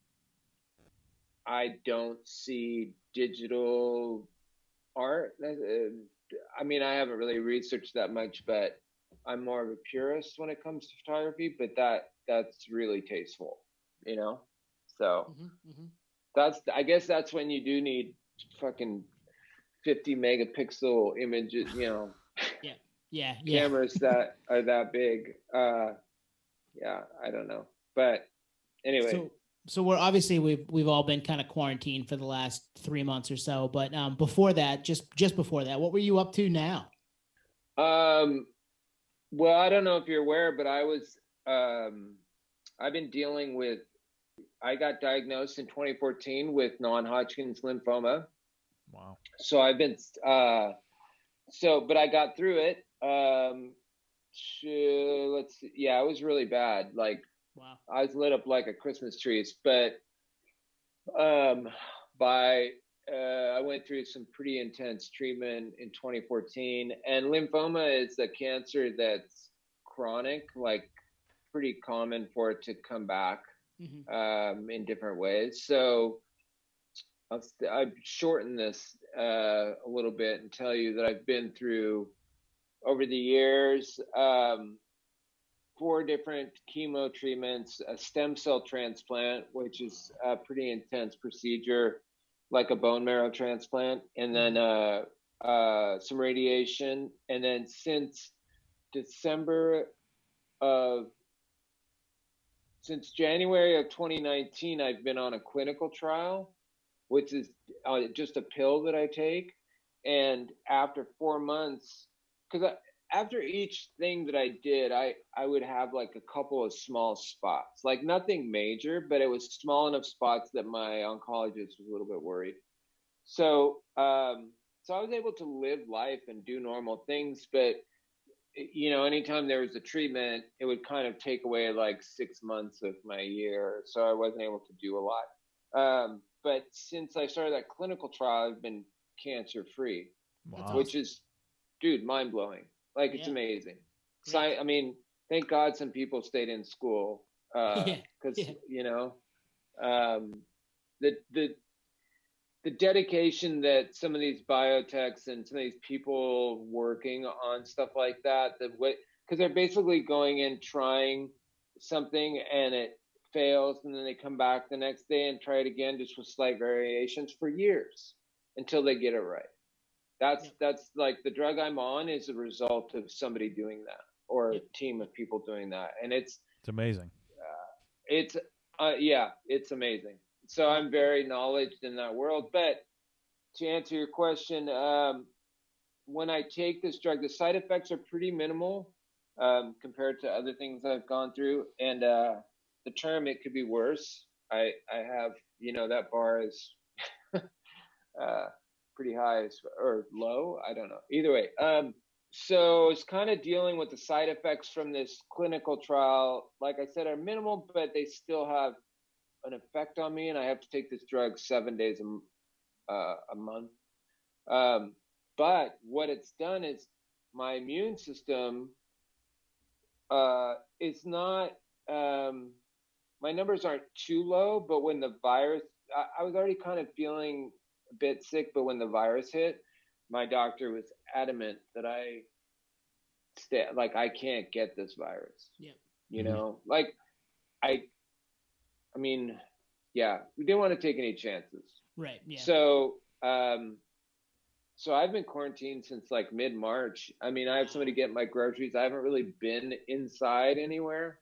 I don't see digital art. I mean, I haven't really researched that much, but I'm more of a purist when it comes to photography, but that's really tasteful, So I guess that's when you do need fucking 50 megapixel images, Yeah. cameras that are that big. I don't know. But anyway. So we're obviously we've all been kind of quarantined for the last 3 months or so, but before that, just before that, what were you up to now? Well, I don't know if you're aware, but I've been dealing with, I got diagnosed in 2014 with non-Hodgkin's lymphoma. Wow. So I've been, but I got through it. Let's see. Yeah, it was really bad. Like, wow. I was lit up like a Christmas tree, but I went through some pretty intense treatment in 2014, and lymphoma is a cancer that's chronic, like pretty common for it to come back in different ways. So I'll shorten this a little bit and tell you that I've been through, over the years, 4 different chemo treatments, a stem cell transplant, which is a pretty intense procedure, like a bone marrow transplant, and then some radiation. And then since January of 2019, I've been on a clinical trial, which is just a pill that I take. And after 4 months, because after each thing that I did, I would have like a couple of small spots, like nothing major, but it was small enough spots that my oncologist was a little bit worried. So I was able to live life and do normal things, but anytime there was a treatment, it would kind of take away like 6 months of my year. So I wasn't able to do a lot. But since I started that clinical trial, I've been cancer free. Wow. which is, dude, mind blowing. Like, it's amazing. So, I mean, thank God some people stayed in school, because you know, the dedication that some of these biotechs and some of these people working on stuff like that, because they're basically going in trying something and it fails, and then they come back the next day and try it again, just with slight variations for years until they get it right. That's like the drug I'm on is a result of somebody doing that, or a team of people doing that, and it's amazing. It's amazing. So I'm very knowledgeable in that world. But to answer your question, when I take this drug, the side effects are pretty minimal compared to other things I've gone through. And the term "it could be worse," I have, that bar is pretty high or low. I don't know. Either way. So it's kind of dealing with the side effects from this clinical trial. Like I said, are minimal, but they still have an effect on me, and I have to take this drug 7 days a month. But what it's done is my immune system is not, my numbers aren't too low, but when the virus, I was already kind of feeling a bit sick, but when the virus hit, my doctor was adamant that I can't get this virus. Yeah. Like I mean, yeah, we didn't want to take any chances. Right. Yeah. So, so I've been quarantined since like mid-March. I mean, I have somebody get my groceries. I haven't really been inside anywhere.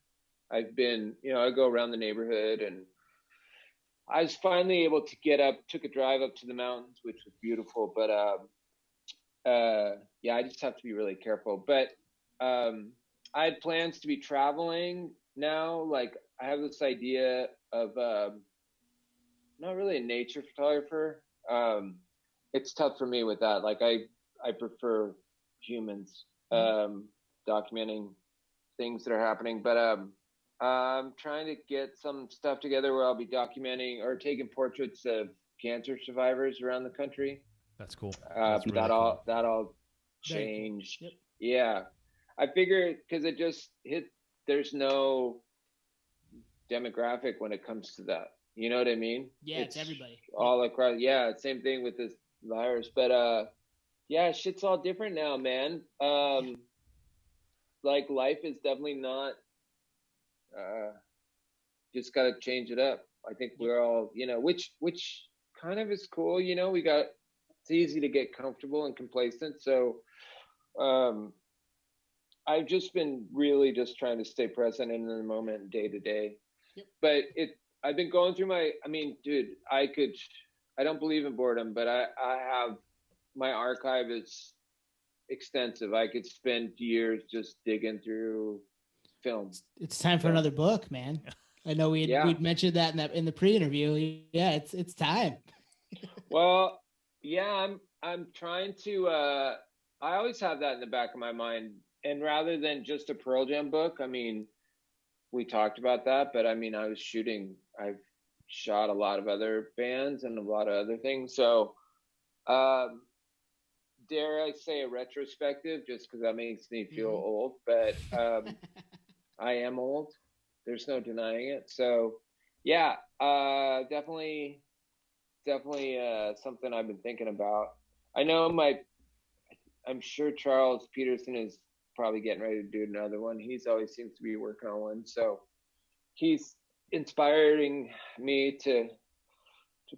I've been, I go around the neighborhood, and I was finally able to get up, took a drive up to the mountains, which was beautiful. But, yeah, I just have to be really careful. But, I had plans to be traveling now. Like, I have this idea of not really a nature photographer. It's tough for me with that. Like, I prefer humans documenting things that are happening. But I'm trying to get some stuff together where I'll be documenting or taking portraits of cancer survivors around the country. That's cool. That's really cool. That all changed. Yep. Yeah. I figured because it just hit, there's no demographic when it comes to that. You know what I mean? Yeah, it's everybody. All across. Yeah, same thing with this virus. But yeah, shit's all different now, man. Like, life is definitely not. Just got to change it up. I think we're all, which kind of is cool. It's easy to get comfortable and complacent. So, I've just been really just trying to stay present in the moment, day to day. Yep. But I've been going through dude, I don't believe in boredom, but I have, my archive is extensive. I could spend years just digging through films. It's time for another book, man. I know we'd mentioned that in the pre-interview. Yeah, it's time. Well, yeah, I'm trying to. I always have that in the back of my mind, and rather than just a Pearl Jam book, I mean, we talked about that, but I mean, I've shot a lot of other bands and a lot of other things. So, dare I say a retrospective, just because that makes me feel old, but I am old. There's no denying it. So, yeah, definitely something I've been thinking about. I know I'm sure Charles Peterson is probably getting ready to do another one. He's always seems to be working on one. So he's inspiring me to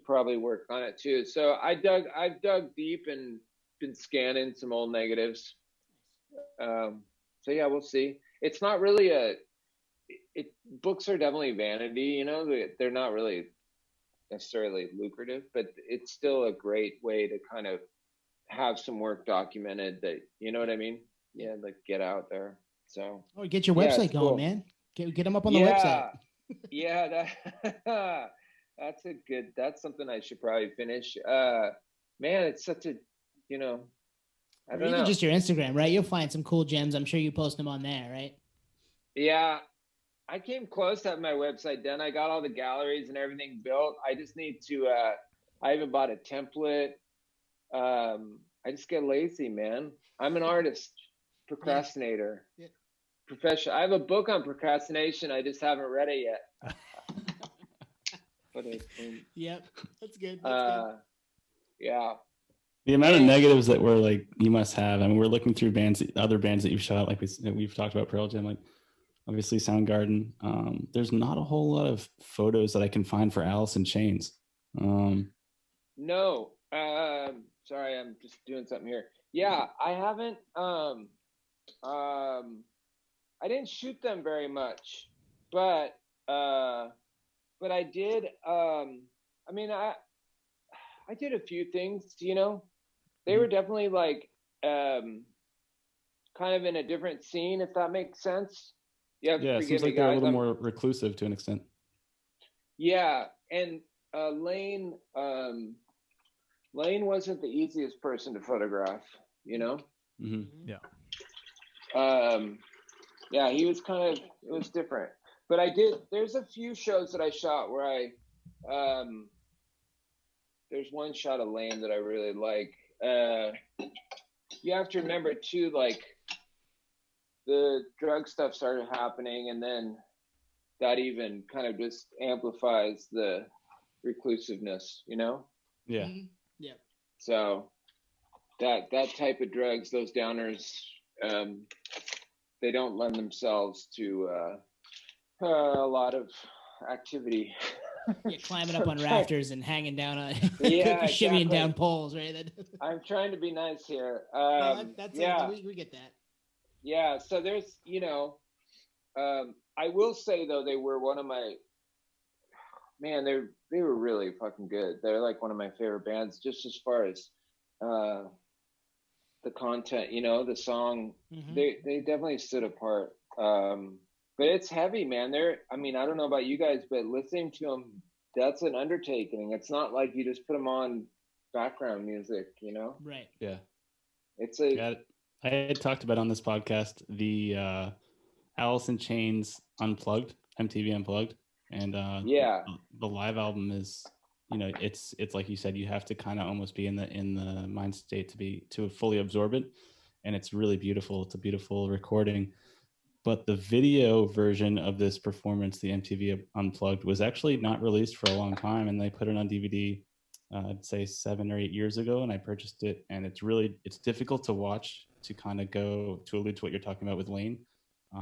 probably work on it too. So I've dug deep and been scanning some old negatives. So yeah, we'll see. It's not really books are definitely vanity, they're not really necessarily lucrative, but it's still a great way to kind of have some work documented that, you know what I mean? Yeah, like get out there. So get your website going, cool. Man. Get them up on the website. Yeah, that's something I should probably finish. Man, it's such a, I don't know. Even just your Instagram, right? You'll find some cool gems. I'm sure you post them on there, right? Yeah, I came close to having my website done. I got all the galleries and everything built. I just need to, I haven't bought a template. I just get lazy, man. I'm an artist, procrastinator, professional. I have a book on procrastination. I just haven't read it yet. Yep, that's good. Yeah. The amount of negatives that we're like, you must have. I mean, we're looking through other bands that you've shot, like we've talked about Pearl Jam, like obviously Soundgarden. There's not a whole lot of photos that I can find for Alice in Chains. No. Sorry, I'm just doing something here. Yeah, I haven't. I didn't shoot them very much, but I did. I mean, I did a few things. You know, they were definitely like kind of in a different scene, if that makes sense. Yeah, it seems like they're a little more reclusive to an extent. Yeah, and Lane wasn't the easiest person to photograph, you know? Mm-hmm. Yeah. Yeah, he was it was different. But there's a few shows that I shot where there's one shot of Lane that I really like. You have to remember too, like the drug stuff started happening, and then that even kind of just amplifies the reclusiveness, you know? Yeah. Mm-hmm. Yeah. So that type of drugs, those downers, they don't lend themselves to a lot of activity. Yeah, climbing up on rafters and hanging down on shimmying down poles, right? I'm trying to be nice here. We get that. Yeah, so there's, you know, I will say though, they were one of my, man, they were really fucking good. They're like one of my favorite bands, just as far as the content, you know, the song. Mm-hmm. They definitely stood apart. But it's heavy, man. I mean, I don't know about you guys, but listening to them, that's an undertaking. It's not like you just put them on background music, you know? Right. Yeah. I had talked about on this podcast the Alice in Chains Unplugged, MTV Unplugged, and the live album is, you know, it's like you said, you have to kind of almost be in the mind state to fully absorb it, and it's really beautiful. It's a beautiful recording. But the video version of this performance, the MTV Unplugged, was actually not released for a long time, and they put it on DVD, I'd say 7 or 8 years ago, and I purchased it, and it's difficult to watch, to kind of go to allude to what you're talking about with Lane.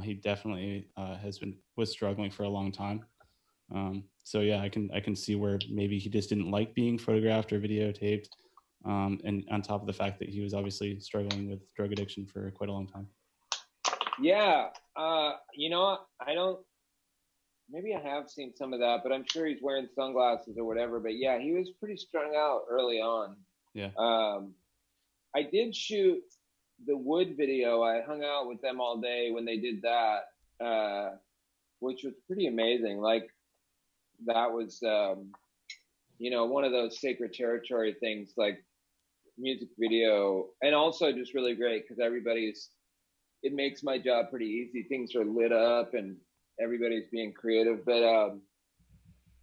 He definitely was struggling for a long time. So yeah, I can see where maybe he just didn't like being photographed or videotaped, and on top of the fact that he was obviously struggling with drug addiction for quite a long time. Yeah, you know, maybe I have seen some of that, but I'm sure he's wearing sunglasses or whatever. But yeah, he was pretty strung out early on. Yeah. I did shoot the Wood video. I hung out with them all day when they did that, which was pretty amazing. Like that was, you know, one of those sacred territory things, like music video, and also just really great because it makes my job pretty easy. Things are lit up and everybody's being creative, but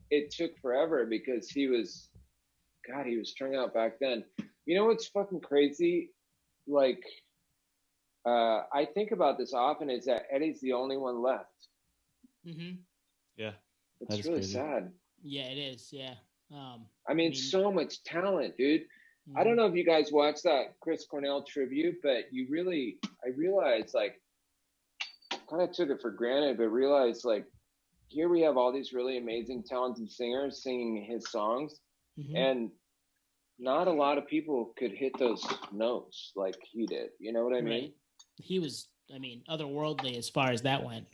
it took forever because he was strung out back then. You know what's fucking crazy? Like, I think about this often, is that Eddie's the only one left. Mm-hmm. Yeah. It's really sad. Yeah, it is. Yeah. I mean, so much talent, dude. I don't know if you guys watched that Chris Cornell tribute, but I realized, like, kind of took it for granted, but realized, like, here we have all these really amazing, talented singers singing his songs, and not a lot of people could hit those notes like he did. You know what I mean? He was, otherworldly as far as that went.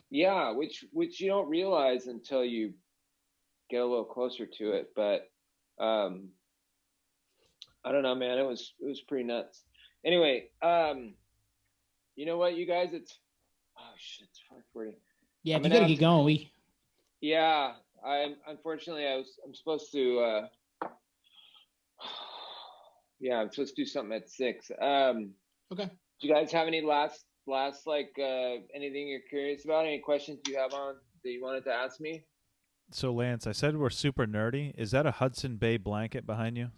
Yeah, which you don't realize until you get a little closer to it, but I don't know, man. It was pretty nuts. Anyway, you know what, you guys? It's 5:40. Yeah, you gotta get going. I'm supposed to. I'm supposed to do something at 6. Okay. Do you guys have any last like anything you're curious about? Any questions you have on that you wanted to ask me? So Lance, I said we're super nerdy. Is that a Hudson Bay blanket behind you?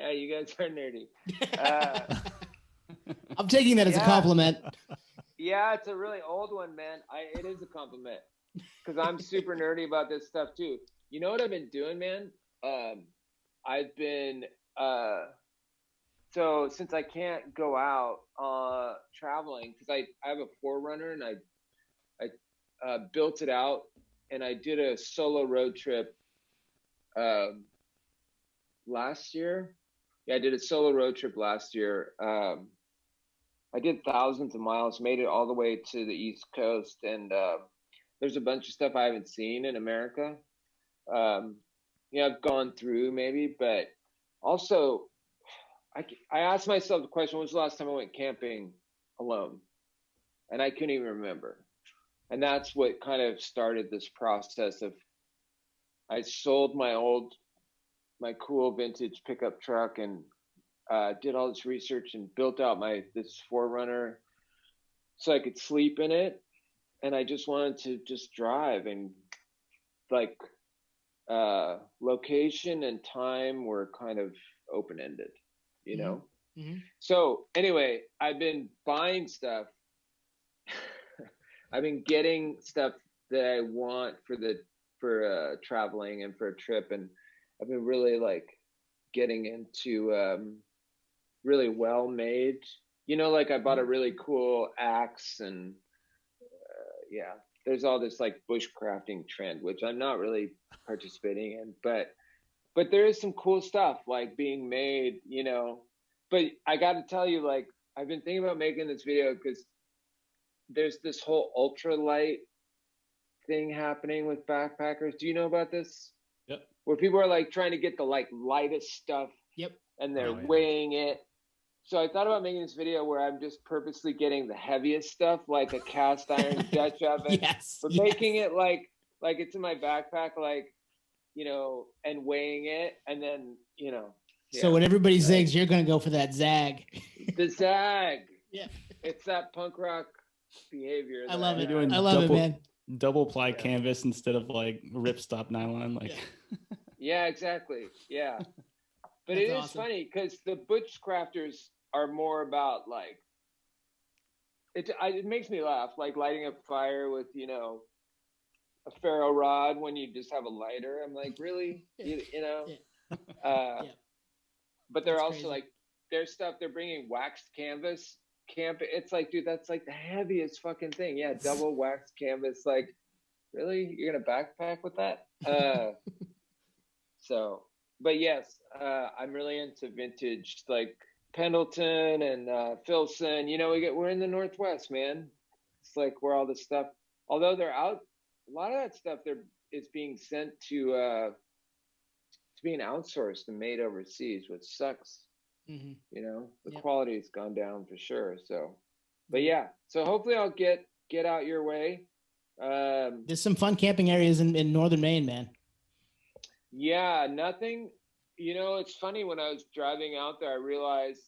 Yeah, you guys are nerdy. I'm taking that as a compliment. Yeah, it's a really old one, man. It is a compliment because I'm super nerdy about this stuff too. You know what I've been doing, man? I've been so since I can't go out traveling because I have a 4Runner and I built it out and I did a solo road trip last year. Yeah, I did a solo road trip last year. I did thousands of miles, made it all the way to the East Coast, and there's a bunch of stuff I haven't seen in America. I've gone through maybe, but also I asked myself the question, when was the last time I went camping alone? And I couldn't even remember. And that's what kind of started this process of, I sold my cool vintage pickup truck and did all this research and built out this 4Runner so I could sleep in it. And I just wanted to just drive, and like location and time were kind of open-ended, you know? Mm-hmm. So anyway, I've been buying stuff. I've been getting stuff that I want for traveling and for a trip. And I've been really like getting into really well made, like I bought a really cool axe and there's all this like bushcrafting trend, which I'm not really participating in, but there is some cool stuff like being made, but I got to tell you, like, I've been thinking about making this video because there's this whole ultralight thing happening with backpackers. Do you know about this? Yep. Where people are like trying to get the like lightest stuff. Yep. And they're weighing it. So I thought about making this video where I'm just purposely getting the heaviest stuff, like a cast iron Dutch oven, but making it like it's in my backpack, like, and weighing it, and then, So when everybody zigs, you're going to go for that zag. The zag. Yeah. It's that punk rock behavior. I love it. Doing I love it, man. Double ply canvas instead of like ripstop nylon. Like, yeah, exactly. Yeah. But That's it is awesome. funny because the bushcrafters are more about like, it makes me laugh, like lighting a fire with, a ferro rod when you just have a lighter. I'm like, really? But they're That's also crazy. like, their stuff, they're bringing waxed canvas camp. It's like, dude, that's like the heaviest fucking thing. Yeah, double waxed canvas. Like, really? You're going to backpack with that? But yes, I'm really into vintage, like Pendleton and Filson. We're in the Northwest, man. It's like where all this stuff, although they're out, a lot of that stuff is being sent to being outsourced and made overseas, which sucks. Mm-hmm. The quality has gone down for sure. So, but yeah, so hopefully I'll get out your way. There's some fun camping areas in northern Maine, man. Yeah, nothing. It's funny, when I was driving out there, I realized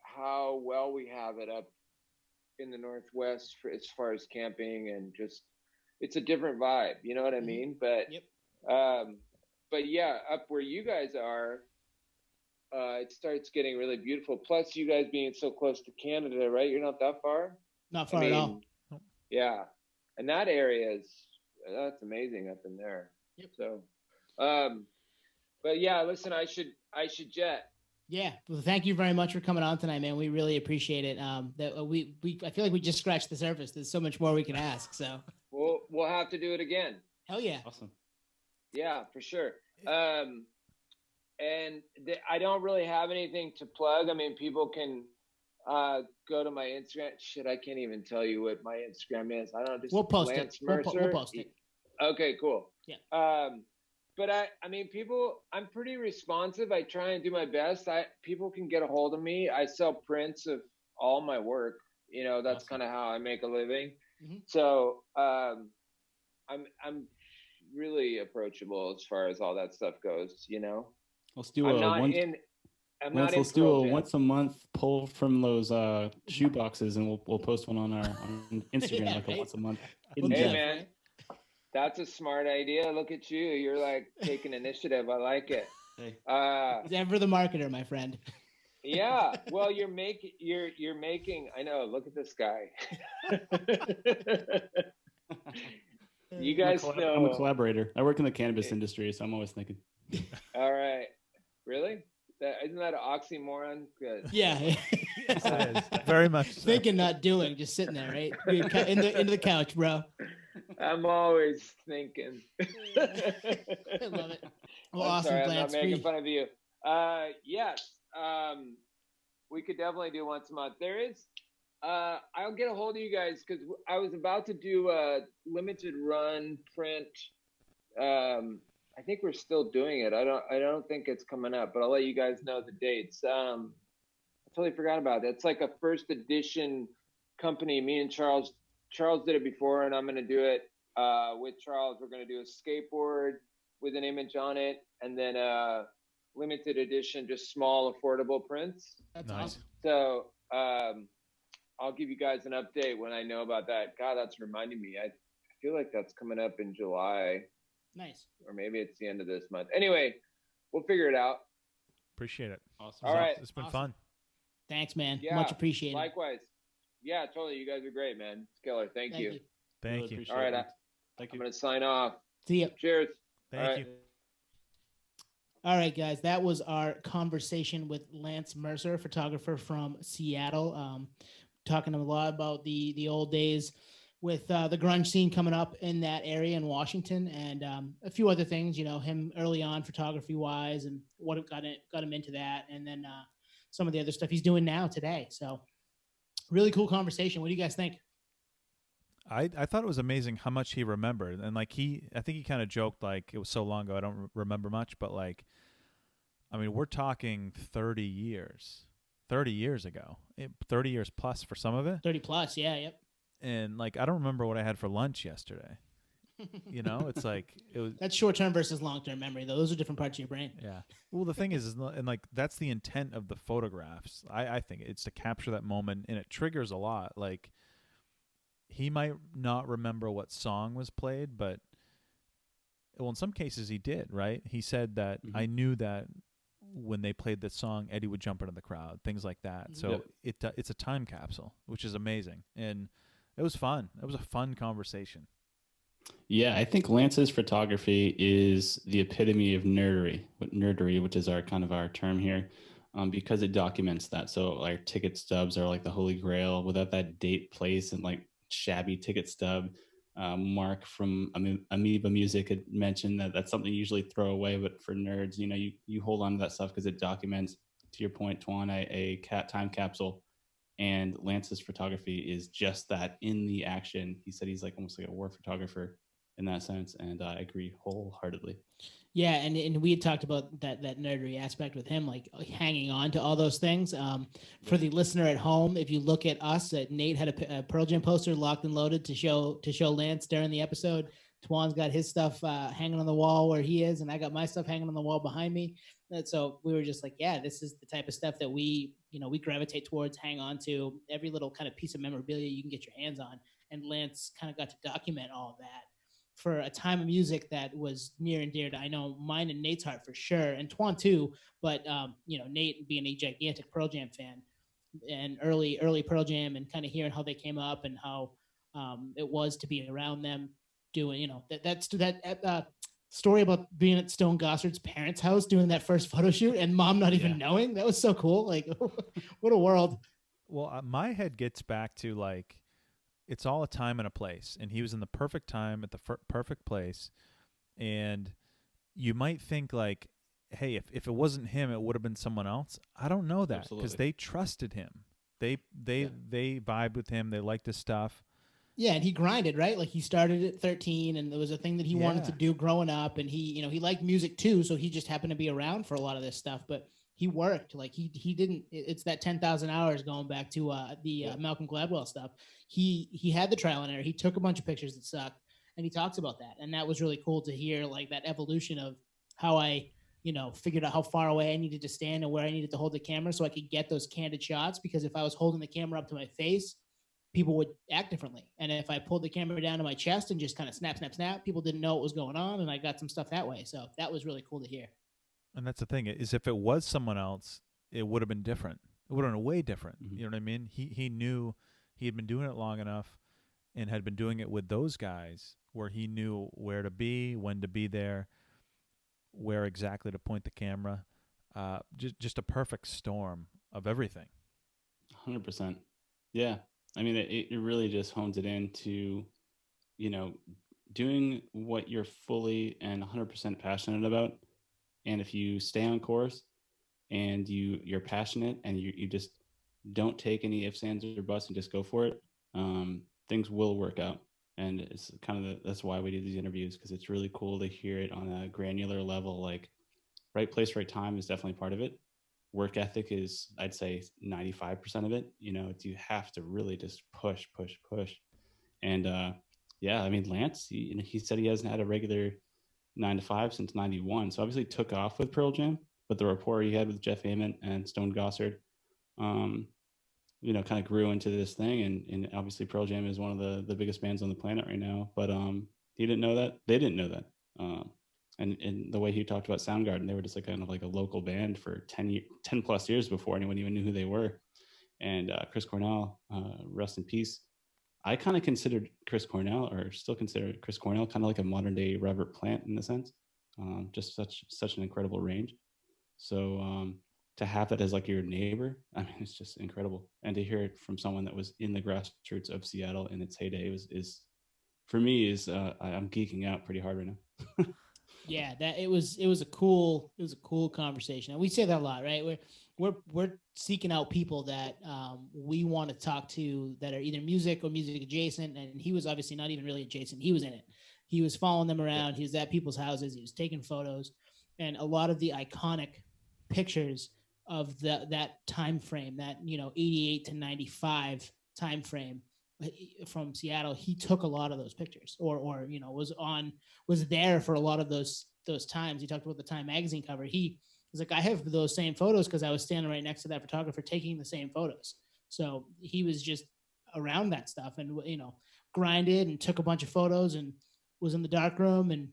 how well we have it up in the Northwest as far as camping, and just, it's a different vibe. You know what I mean? But, but yeah, up where you guys are, it starts getting really beautiful. Plus, you guys being so close to Canada, right? You're not that far? Not far at all. Yeah. And that area that's amazing up in there. Yep. So, but yeah, listen, I should jet. Yeah. Well, thank you very much for coming on tonight, man. We really appreciate it. I feel like we just scratched the surface. There's so much more we can ask. So we'll have to do it again. Hell yeah. Awesome. Yeah, for sure. And I don't really have anything to plug. I mean, people can go to my Instagram. Shit, I can't even tell you what my Instagram is. I don't know. We'll post Lance it. Mercer. We'll post it. Okay, cool. Yeah. But I mean, people, I'm pretty responsive. I try and do my best. People can get a hold of me. I sell prints of all my work. That's awesome. kind of how I make a living. Mm-hmm. So I'm really approachable as far as all that stuff goes. Let's do let's do a once a month pull from those shoe boxes, and we'll post one on our Instagram like a once a month. We'll Hey man, that's a smart idea. Look at you. You're like taking initiative. I like it. Hey. He's ever the marketer, my friend. Yeah. Well, you're making. I know. Look at this guy. You guys know. I'm a collaborator. I work in the cannabis industry, so I'm always thinking. All right. Really? Isn't that an oxymoron? Good. Yeah. Yes, it is. Very much so. Thinking, not doing, just sitting there, right? Into the couch, bro. I'm always thinking. I love it. Well, I'm awesome, sorry, I'm Lance. not making fun of you. Yes. We could definitely do once a month. There is. I'll get a hold of you guys because I was about to do a limited run print. I think we're still doing it. I don't think it's coming up, but I'll let you guys know the dates. I totally forgot about it. It's like a first edition company. Me and Charles did it before, and I'm going to do it with Charles. We're going to do a skateboard with an image on it, and then limited edition, just small, affordable prints. That's Nice. awesome. So I'll give you guys an update when I know about that. God, that's reminding me. I feel like that's coming up in July. Nice. Or maybe it's the end of this month. Anyway, we'll figure it out. Appreciate it. Awesome. All right. It's been Awesome. fun. Thanks, man. Yeah, Much appreciated. Likewise. Yeah, totally. You guys are great, man. It's killer. Thank you. Thank Really you. appreciate All right, it. Thank I'm you. going to sign off. See ya. Cheers. Thank All right. you. All right, guys. That was our conversation with Lance Mercer, photographer from Seattle. Talking a lot about the old days with the grunge scene coming up in that area in Washington, and a few other things. You know, him early on photography wise, and what got him into that, and then some of the other stuff he's doing now today. So, really cool conversation. What do you guys think? I thought it was amazing how much he remembered, and like I think he kind of joked like it was so long ago I don't remember much, but like, I mean, we're talking 30 years ago, 30 years plus for some of it. 30 plus, yeah, yep. And like, I don't remember what I had for lunch yesterday. You know, it's like it was. That's short-term versus long-term memory, though. Those are different parts of your brain. Yeah. Well, the thing is, and like that's the intent of the photographs. I think it's to capture that moment, and it triggers a lot. Like, he might not remember what song was played, but well, in some cases he did. Right? He said that I knew that when they played this song, Eddie would jump into the crowd, things like that. So it's a time capsule, which is amazing, and it was fun. It was a fun conversation. Yeah, I think Lance's photography is the epitome of nerdery, which is our term here, because it documents that. So our ticket stubs are like the holy grail. Without that date, place, and like shabby ticket stub, Mark from Amoeba Music had mentioned that that's something you usually throw away, but for nerds, you know, you hold on to that stuff because it documents, to your point, Tuan, a time capsule. And Lance's photography is just that in the action. He said he's like almost like a war photographer in that sense, and I agree wholeheartedly. Yeah, and we had talked about that nerdery aspect with him, like hanging on to all those things. For the listener at home, if you look at us, Nate had a Pearl Jam poster locked and loaded to show Lance during the episode. Tuan's got his stuff hanging on the wall where he is, and I got my stuff hanging on the wall behind me. And so we were just like, yeah, this is the type of stuff that we gravitate towards, hang on to, every little kind of piece of memorabilia you can get your hands on. And Lance kind of got to document all of that for a time of music that was near and dear to, I know, mine and Nate's heart for sure, and Tuan too. But Nate being a gigantic Pearl Jam fan, and early Pearl Jam, and kind of hearing how they came up and how it was to be around them doing, that story about being at Stone Gossard's parents' house doing that first photo shoot and mom not even knowing. That was so cool. Like, what a world. Well, my head gets back to like, it's all a time and a place, and he was in the perfect time at the perfect place. And you might think like, hey, if it wasn't him, it would have been someone else. I don't know that, because they trusted him. They vibed with him. They liked his stuff. Yeah, and he grinded, right? Like, he started at 13, and there was a thing that he wanted to do growing up, and he liked music too, so he just happened to be around for a lot of this stuff. But he worked. Like, he didn't. It's that 10,000 hours going back to the Malcolm Gladwell stuff. He had the trial and error. He took a bunch of pictures that sucked, and he talks about that, and that was really cool to hear, like, that evolution of how I figured out how far away I needed to stand and where I needed to hold the camera so I could get those candid shots. Because if I was holding the camera up to my face, people would act differently. And if I pulled the camera down to my chest and just kind of snap, people didn't know what was going on. And I got some stuff that way. So that was really cool to hear. And that's the thing, is if it was someone else, it would have been different. It would have been way different. Mm-hmm. You know what I mean? He knew he had been doing it long enough and had been doing it with those guys where he knew where to be, when to be there, where exactly to point the camera. Just a perfect storm of everything. 100%. Yeah. I mean, it really just hones it into, you know, doing what you're fully and 100% passionate about. And if you stay on course and you're passionate and you just don't take any ifs, ands, or buts and just go for it, things will work out. And it's kind of that's why we do these interviews, because it's really cool to hear it on a granular level. Like, right place, right time is definitely part of it. Work ethic is, I'd say, 95% of it. You know, you have to really just push. And yeah, I mean, Lance, he said he hasn't had a regular 9 to 5 since '91. So obviously took off with Pearl Jam, but the rapport he had with Jeff Ament and Stone Gossard, you know, kind of grew into this thing. And obviously Pearl Jam is one of the biggest bands on the planet right now. But he didn't know that. They didn't know that. And the way he talked about Soundgarden, they were just like kind of like a local band for 10 plus years before anyone even knew who they were. And Chris Cornell, rest in peace. I kind of considered Chris Cornell, or still consider Chris Cornell, kind of like a modern day Robert Plant in a sense. Just such an incredible range. So to have that as like your neighbor, I mean, it's just incredible. And to hear it from someone that was in the grassroots of Seattle in its heyday is for me I'm geeking out pretty hard right now. Yeah, that it was a cool conversation, and we say that a lot, right? We're seeking out people that we want to talk to that are either music or music adjacent, and he was obviously not even really adjacent. He was in it. He was following them around. He was at people's houses. He was taking photos, and a lot of the iconic pictures of that time frame, that 88 to 95 time frame from Seattle, he took a lot of those pictures, or was there for a lot of those times. He talked about the Time magazine cover. He was like, I have those same photos because I was standing right next to that photographer taking the same photos. So he was just around that stuff, and grinded and took a bunch of photos and was in the dark room and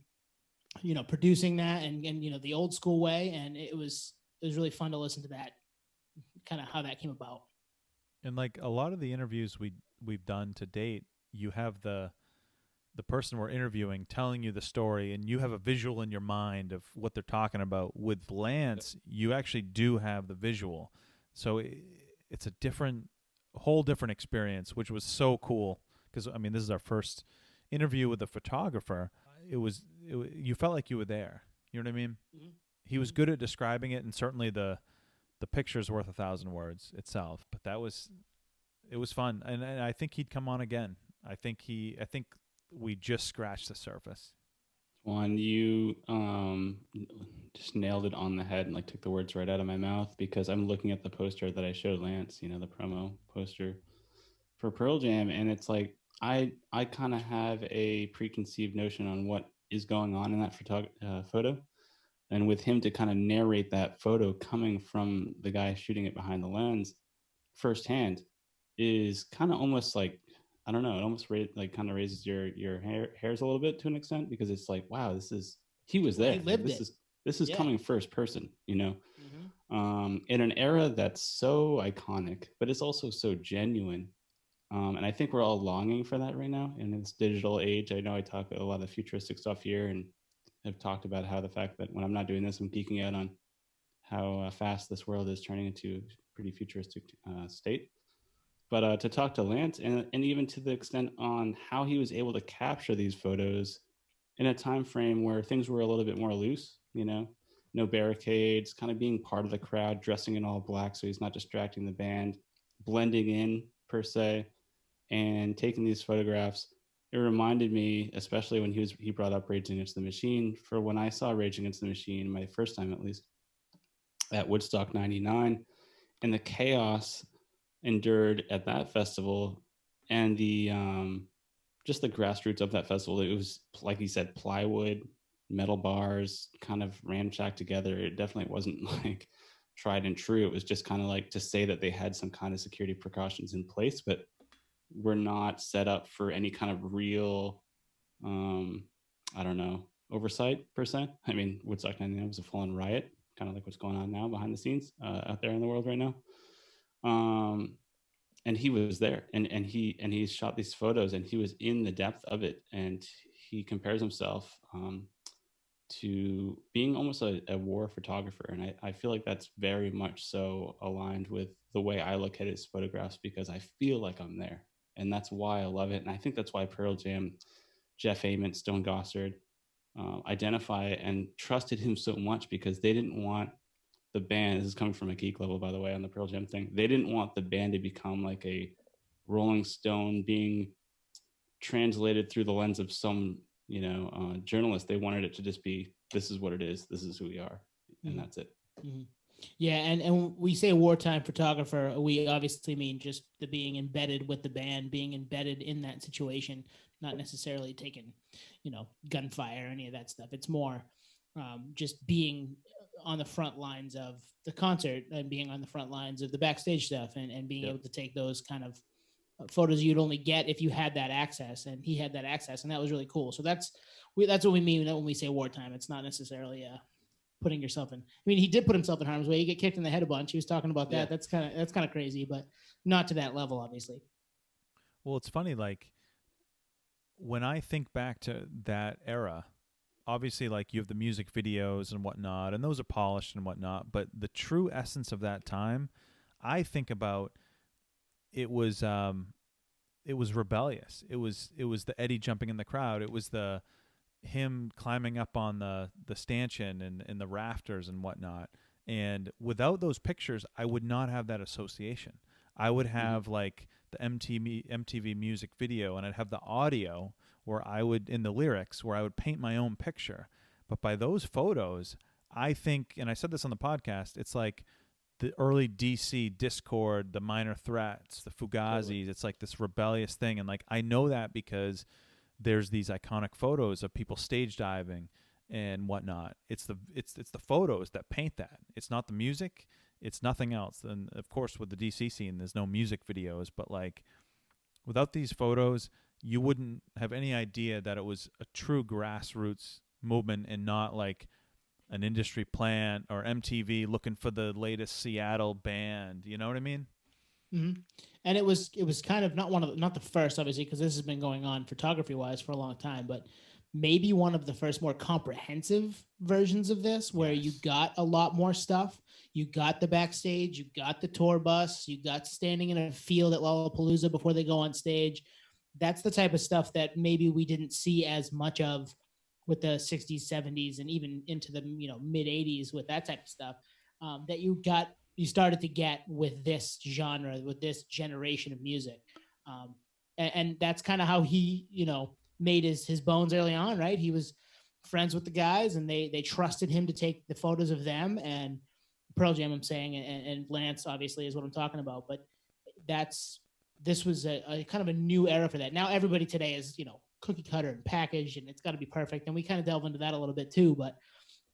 producing that and the old school way. And it was really fun to listen to that, kind of how that came about. And like a lot of the interviews we've done to date, you have the person we're interviewing telling you the story, and you have a visual in your mind of what they're talking about. With Lance, you actually do have the visual, so it's a whole different experience, which was so cool. Because I mean, this is our first interview with a photographer. You felt like you were there. You know what I mean? Mm-hmm. He was good at describing it, and certainly the picture's worth 1,000 words itself. But it was fun, and I think he'd come on again. I think we just scratched the surface. Juan, you just nailed it on the head and like took the words right out of my mouth, because I'm looking at the poster that I showed Lance, the promo poster for Pearl Jam, and it's like I kind of have a preconceived notion on what is going on in that photo. And with him to kind of narrate that photo coming from the guy shooting it behind the lens firsthand is kind of almost like, I don't know, it almost kind of raises your hairs a little bit to an extent, because it's like, wow, he was there. He lived this is coming first person, in an era that's so iconic, but it's also so genuine. And I think we're all longing for that right now in this digital age. I know I talk a lot of futuristic stuff here, and I've talked about how the fact that when I'm not doing this, I'm geeking out on how fast this world is turning into a pretty futuristic state. But to talk to Lance, and even to the extent on how he was able to capture these photos in a time frame where things were a little bit more loose, no barricades, kind of being part of the crowd, dressing in all black so he's not distracting the band, blending in per se, and taking these photographs. It reminded me, especially when he brought up Rage Against the Machine, for when I saw Rage Against the Machine, my first time at least, at Woodstock 99, and the chaos endured at that festival, and the just the grassroots of that festival. It was, like he said, plywood, metal bars, kind of ramshacked together. It definitely wasn't like tried and true. It was just kind of like to say that they had some kind of security precautions in place, but were not set up for any kind of real, I don't know, oversight per se. I mean, Woodstock 99 was a full-on riot, kind of like what's going on now behind the scenes out there in the world right now. And he was there, and he shot these photos, and he was in the depth of it, and he compares himself to being almost a war photographer. And I feel like that's very much so aligned with the way I look at his photographs, because I feel like I'm there. And that's why I love it. And I think that's why Pearl Jam, Jeff Ament, Stone Gossard identify and trusted him so much, because they didn't want the band, this is coming from a geek level, by the way, on the Pearl Jam thing, they didn't want the band to become like a Rolling Stone being translated through the lens of some journalist. They wanted it to just be, this is what it is, this is who we are, and that's it. Mm-hmm. Yeah, and when we say wartime photographer, we obviously mean just the being embedded with the band, being embedded in that situation, not necessarily taking, gunfire or any of that stuff. It's more just being on the front lines of the concert and being on the front lines of the backstage stuff, and being able to take those kind of photos you'd only get if you had that access, and he had that access, and that was really cool. So that's what we mean when we say wartime. It's not necessarily putting yourself in. I mean, he did put himself in harm's way. He get kicked in the head a bunch. He was talking about that. Yeah. That's kind of crazy, but not to that level, obviously. Well, it's funny, like when I think back to that era, obviously, like you have the music videos and whatnot, and those are polished and whatnot, but the true essence of that time, I think about, it was rebellious. It was the Eddie jumping in the crowd. It was him climbing up on the stanchion and the rafters and whatnot. And without those pictures, I would not have that association. I would have like the MTV music video, and I'd have the audio where I would, in the lyrics, where I would paint my own picture. But by those photos, I think, and I said this on the podcast, it's like the early DC Discord, the Minor Threats, the Fugazis. Totally. It's like this rebellious thing. And like, I know that because there's these iconic photos of people stage diving and whatnot. It's the photos that paint that. It's not the music. It's nothing else. And of course, with the DC scene, there's no music videos. But like, without these photos, you wouldn't have any idea that it was a true grassroots movement, and not like an industry plant or MTV looking for the latest Seattle band. You know what I mean? Mm-hmm. And it was kind of not the first, obviously, because this has been going on photography wise for a long time, but maybe one of the first more comprehensive versions of this, where you got a lot more stuff. You got the backstage, you got the tour bus, you got standing in a field at Lollapalooza before they go on stage. That's the type of stuff that maybe we didn't see as much of with the 60s, 70s, and even into the mid 80s with that type of stuff that you started to get with this genre, with this generation of music. And that's kind of how he, made his bones early on, right? He was friends with the guys, and they trusted him to take the photos of them, and Pearl Jam, I'm saying, and Lance obviously is what I'm talking about. But this was a kind of a new era for that. Now everybody today is, cookie cutter and packaged, and it's got to be perfect. And we kind of delve into that a little bit too, but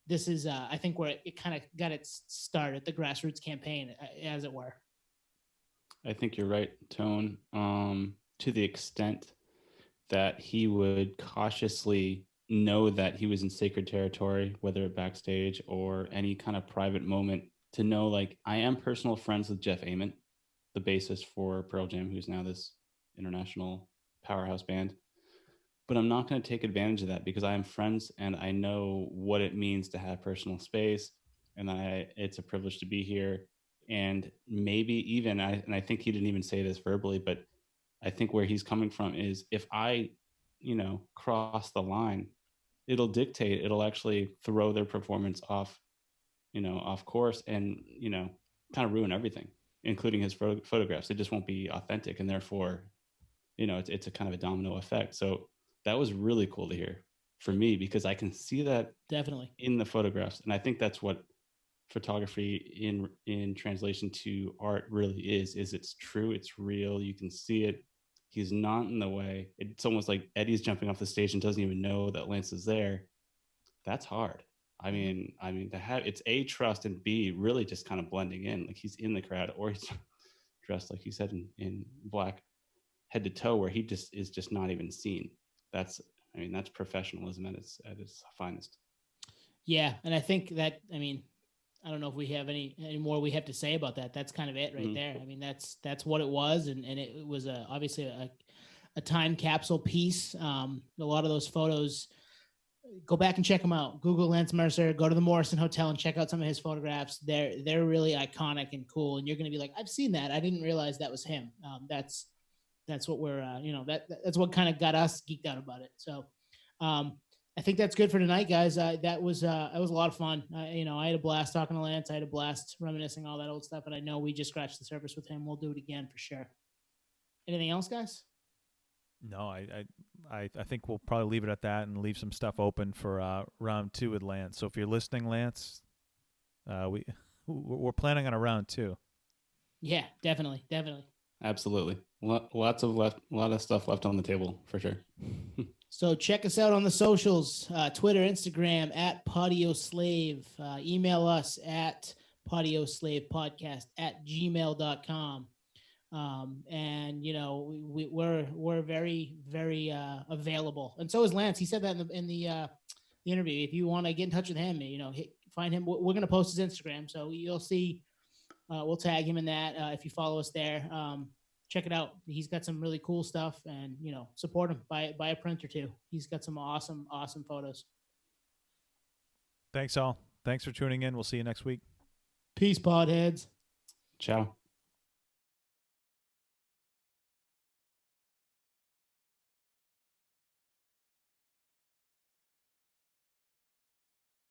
this is, I think, where it kind of got its start at the grassroots campaign, as it were. I think you're right, Tone. To the extent that he would cautiously know that he was in sacred territory, whether backstage or any kind of private moment, to know, like, I am personal friends with Jeff Ament, the bassist for Pearl Jam, who's now this international powerhouse band. But I'm not going to take advantage of that, because I am friends and I know what it means to have personal space, and it's a privilege to be here. And maybe even, and I think he didn't even say this verbally, but I think where he's coming from is, if I, cross the line, it'll actually throw their performance off course, and, kind of ruin everything, including his photographs. It just won't be authentic. And therefore, it's a kind of a domino effect. So that was really cool to hear for me, because I can see that definitely in the photographs. And I think that's what photography in translation to art really is it's true. It's real. You can see it. He's not in the way. It's almost like Eddie's jumping off the stage and doesn't even know that Lance is there. That's hard. I mean, to have, it's A, trust, and B, really just kind of blending in, like he's in the crowd, or he's dressed, like you said, in black head to toe, where he just is just not even seen. That's professionalism at its finest. Yeah. And I think that, I don't know if we have any more we have to say about that. That's kind of it right Mhm. there. I mean, that's what it was, and it was obviously a time capsule piece. A lot of those photos, go back and check them out. Google Lance Mercer, go to the Morrison Hotel and check out some of his photographs. They're really iconic and cool, and you're going to be like, I've seen that. I didn't realize that was him. That's what we're that's what kind of got us geeked out about it. So I think that's good for tonight, guys. That was a lot of fun. I had a blast talking to Lance. I had a blast reminiscing all that old stuff, and I know we just scratched the surface with him. We'll do it again for sure. Anything else, guys? No, I think we'll probably leave it at that and leave some stuff open for round 2 with Lance. So if you're listening, Lance, we're planning on a round 2. Yeah, definitely. Absolutely. A lot of stuff left on the table for sure. So check us out on the socials, Twitter, Instagram, at Podioslave. Email us at podioslavepodcast@gmail.com. And we're very, very available. And so is Lance. He said that in the interview. If you want to get in touch with him, find him. We're going to post his Instagram. So you'll see, we'll tag him in that. If you follow us there, check it out. He's got some really cool stuff, and support him. Buy a print or two. He's got some awesome photos. Thanks all. Thanks for tuning in. We'll see you next week. Peace, podheads. Ciao.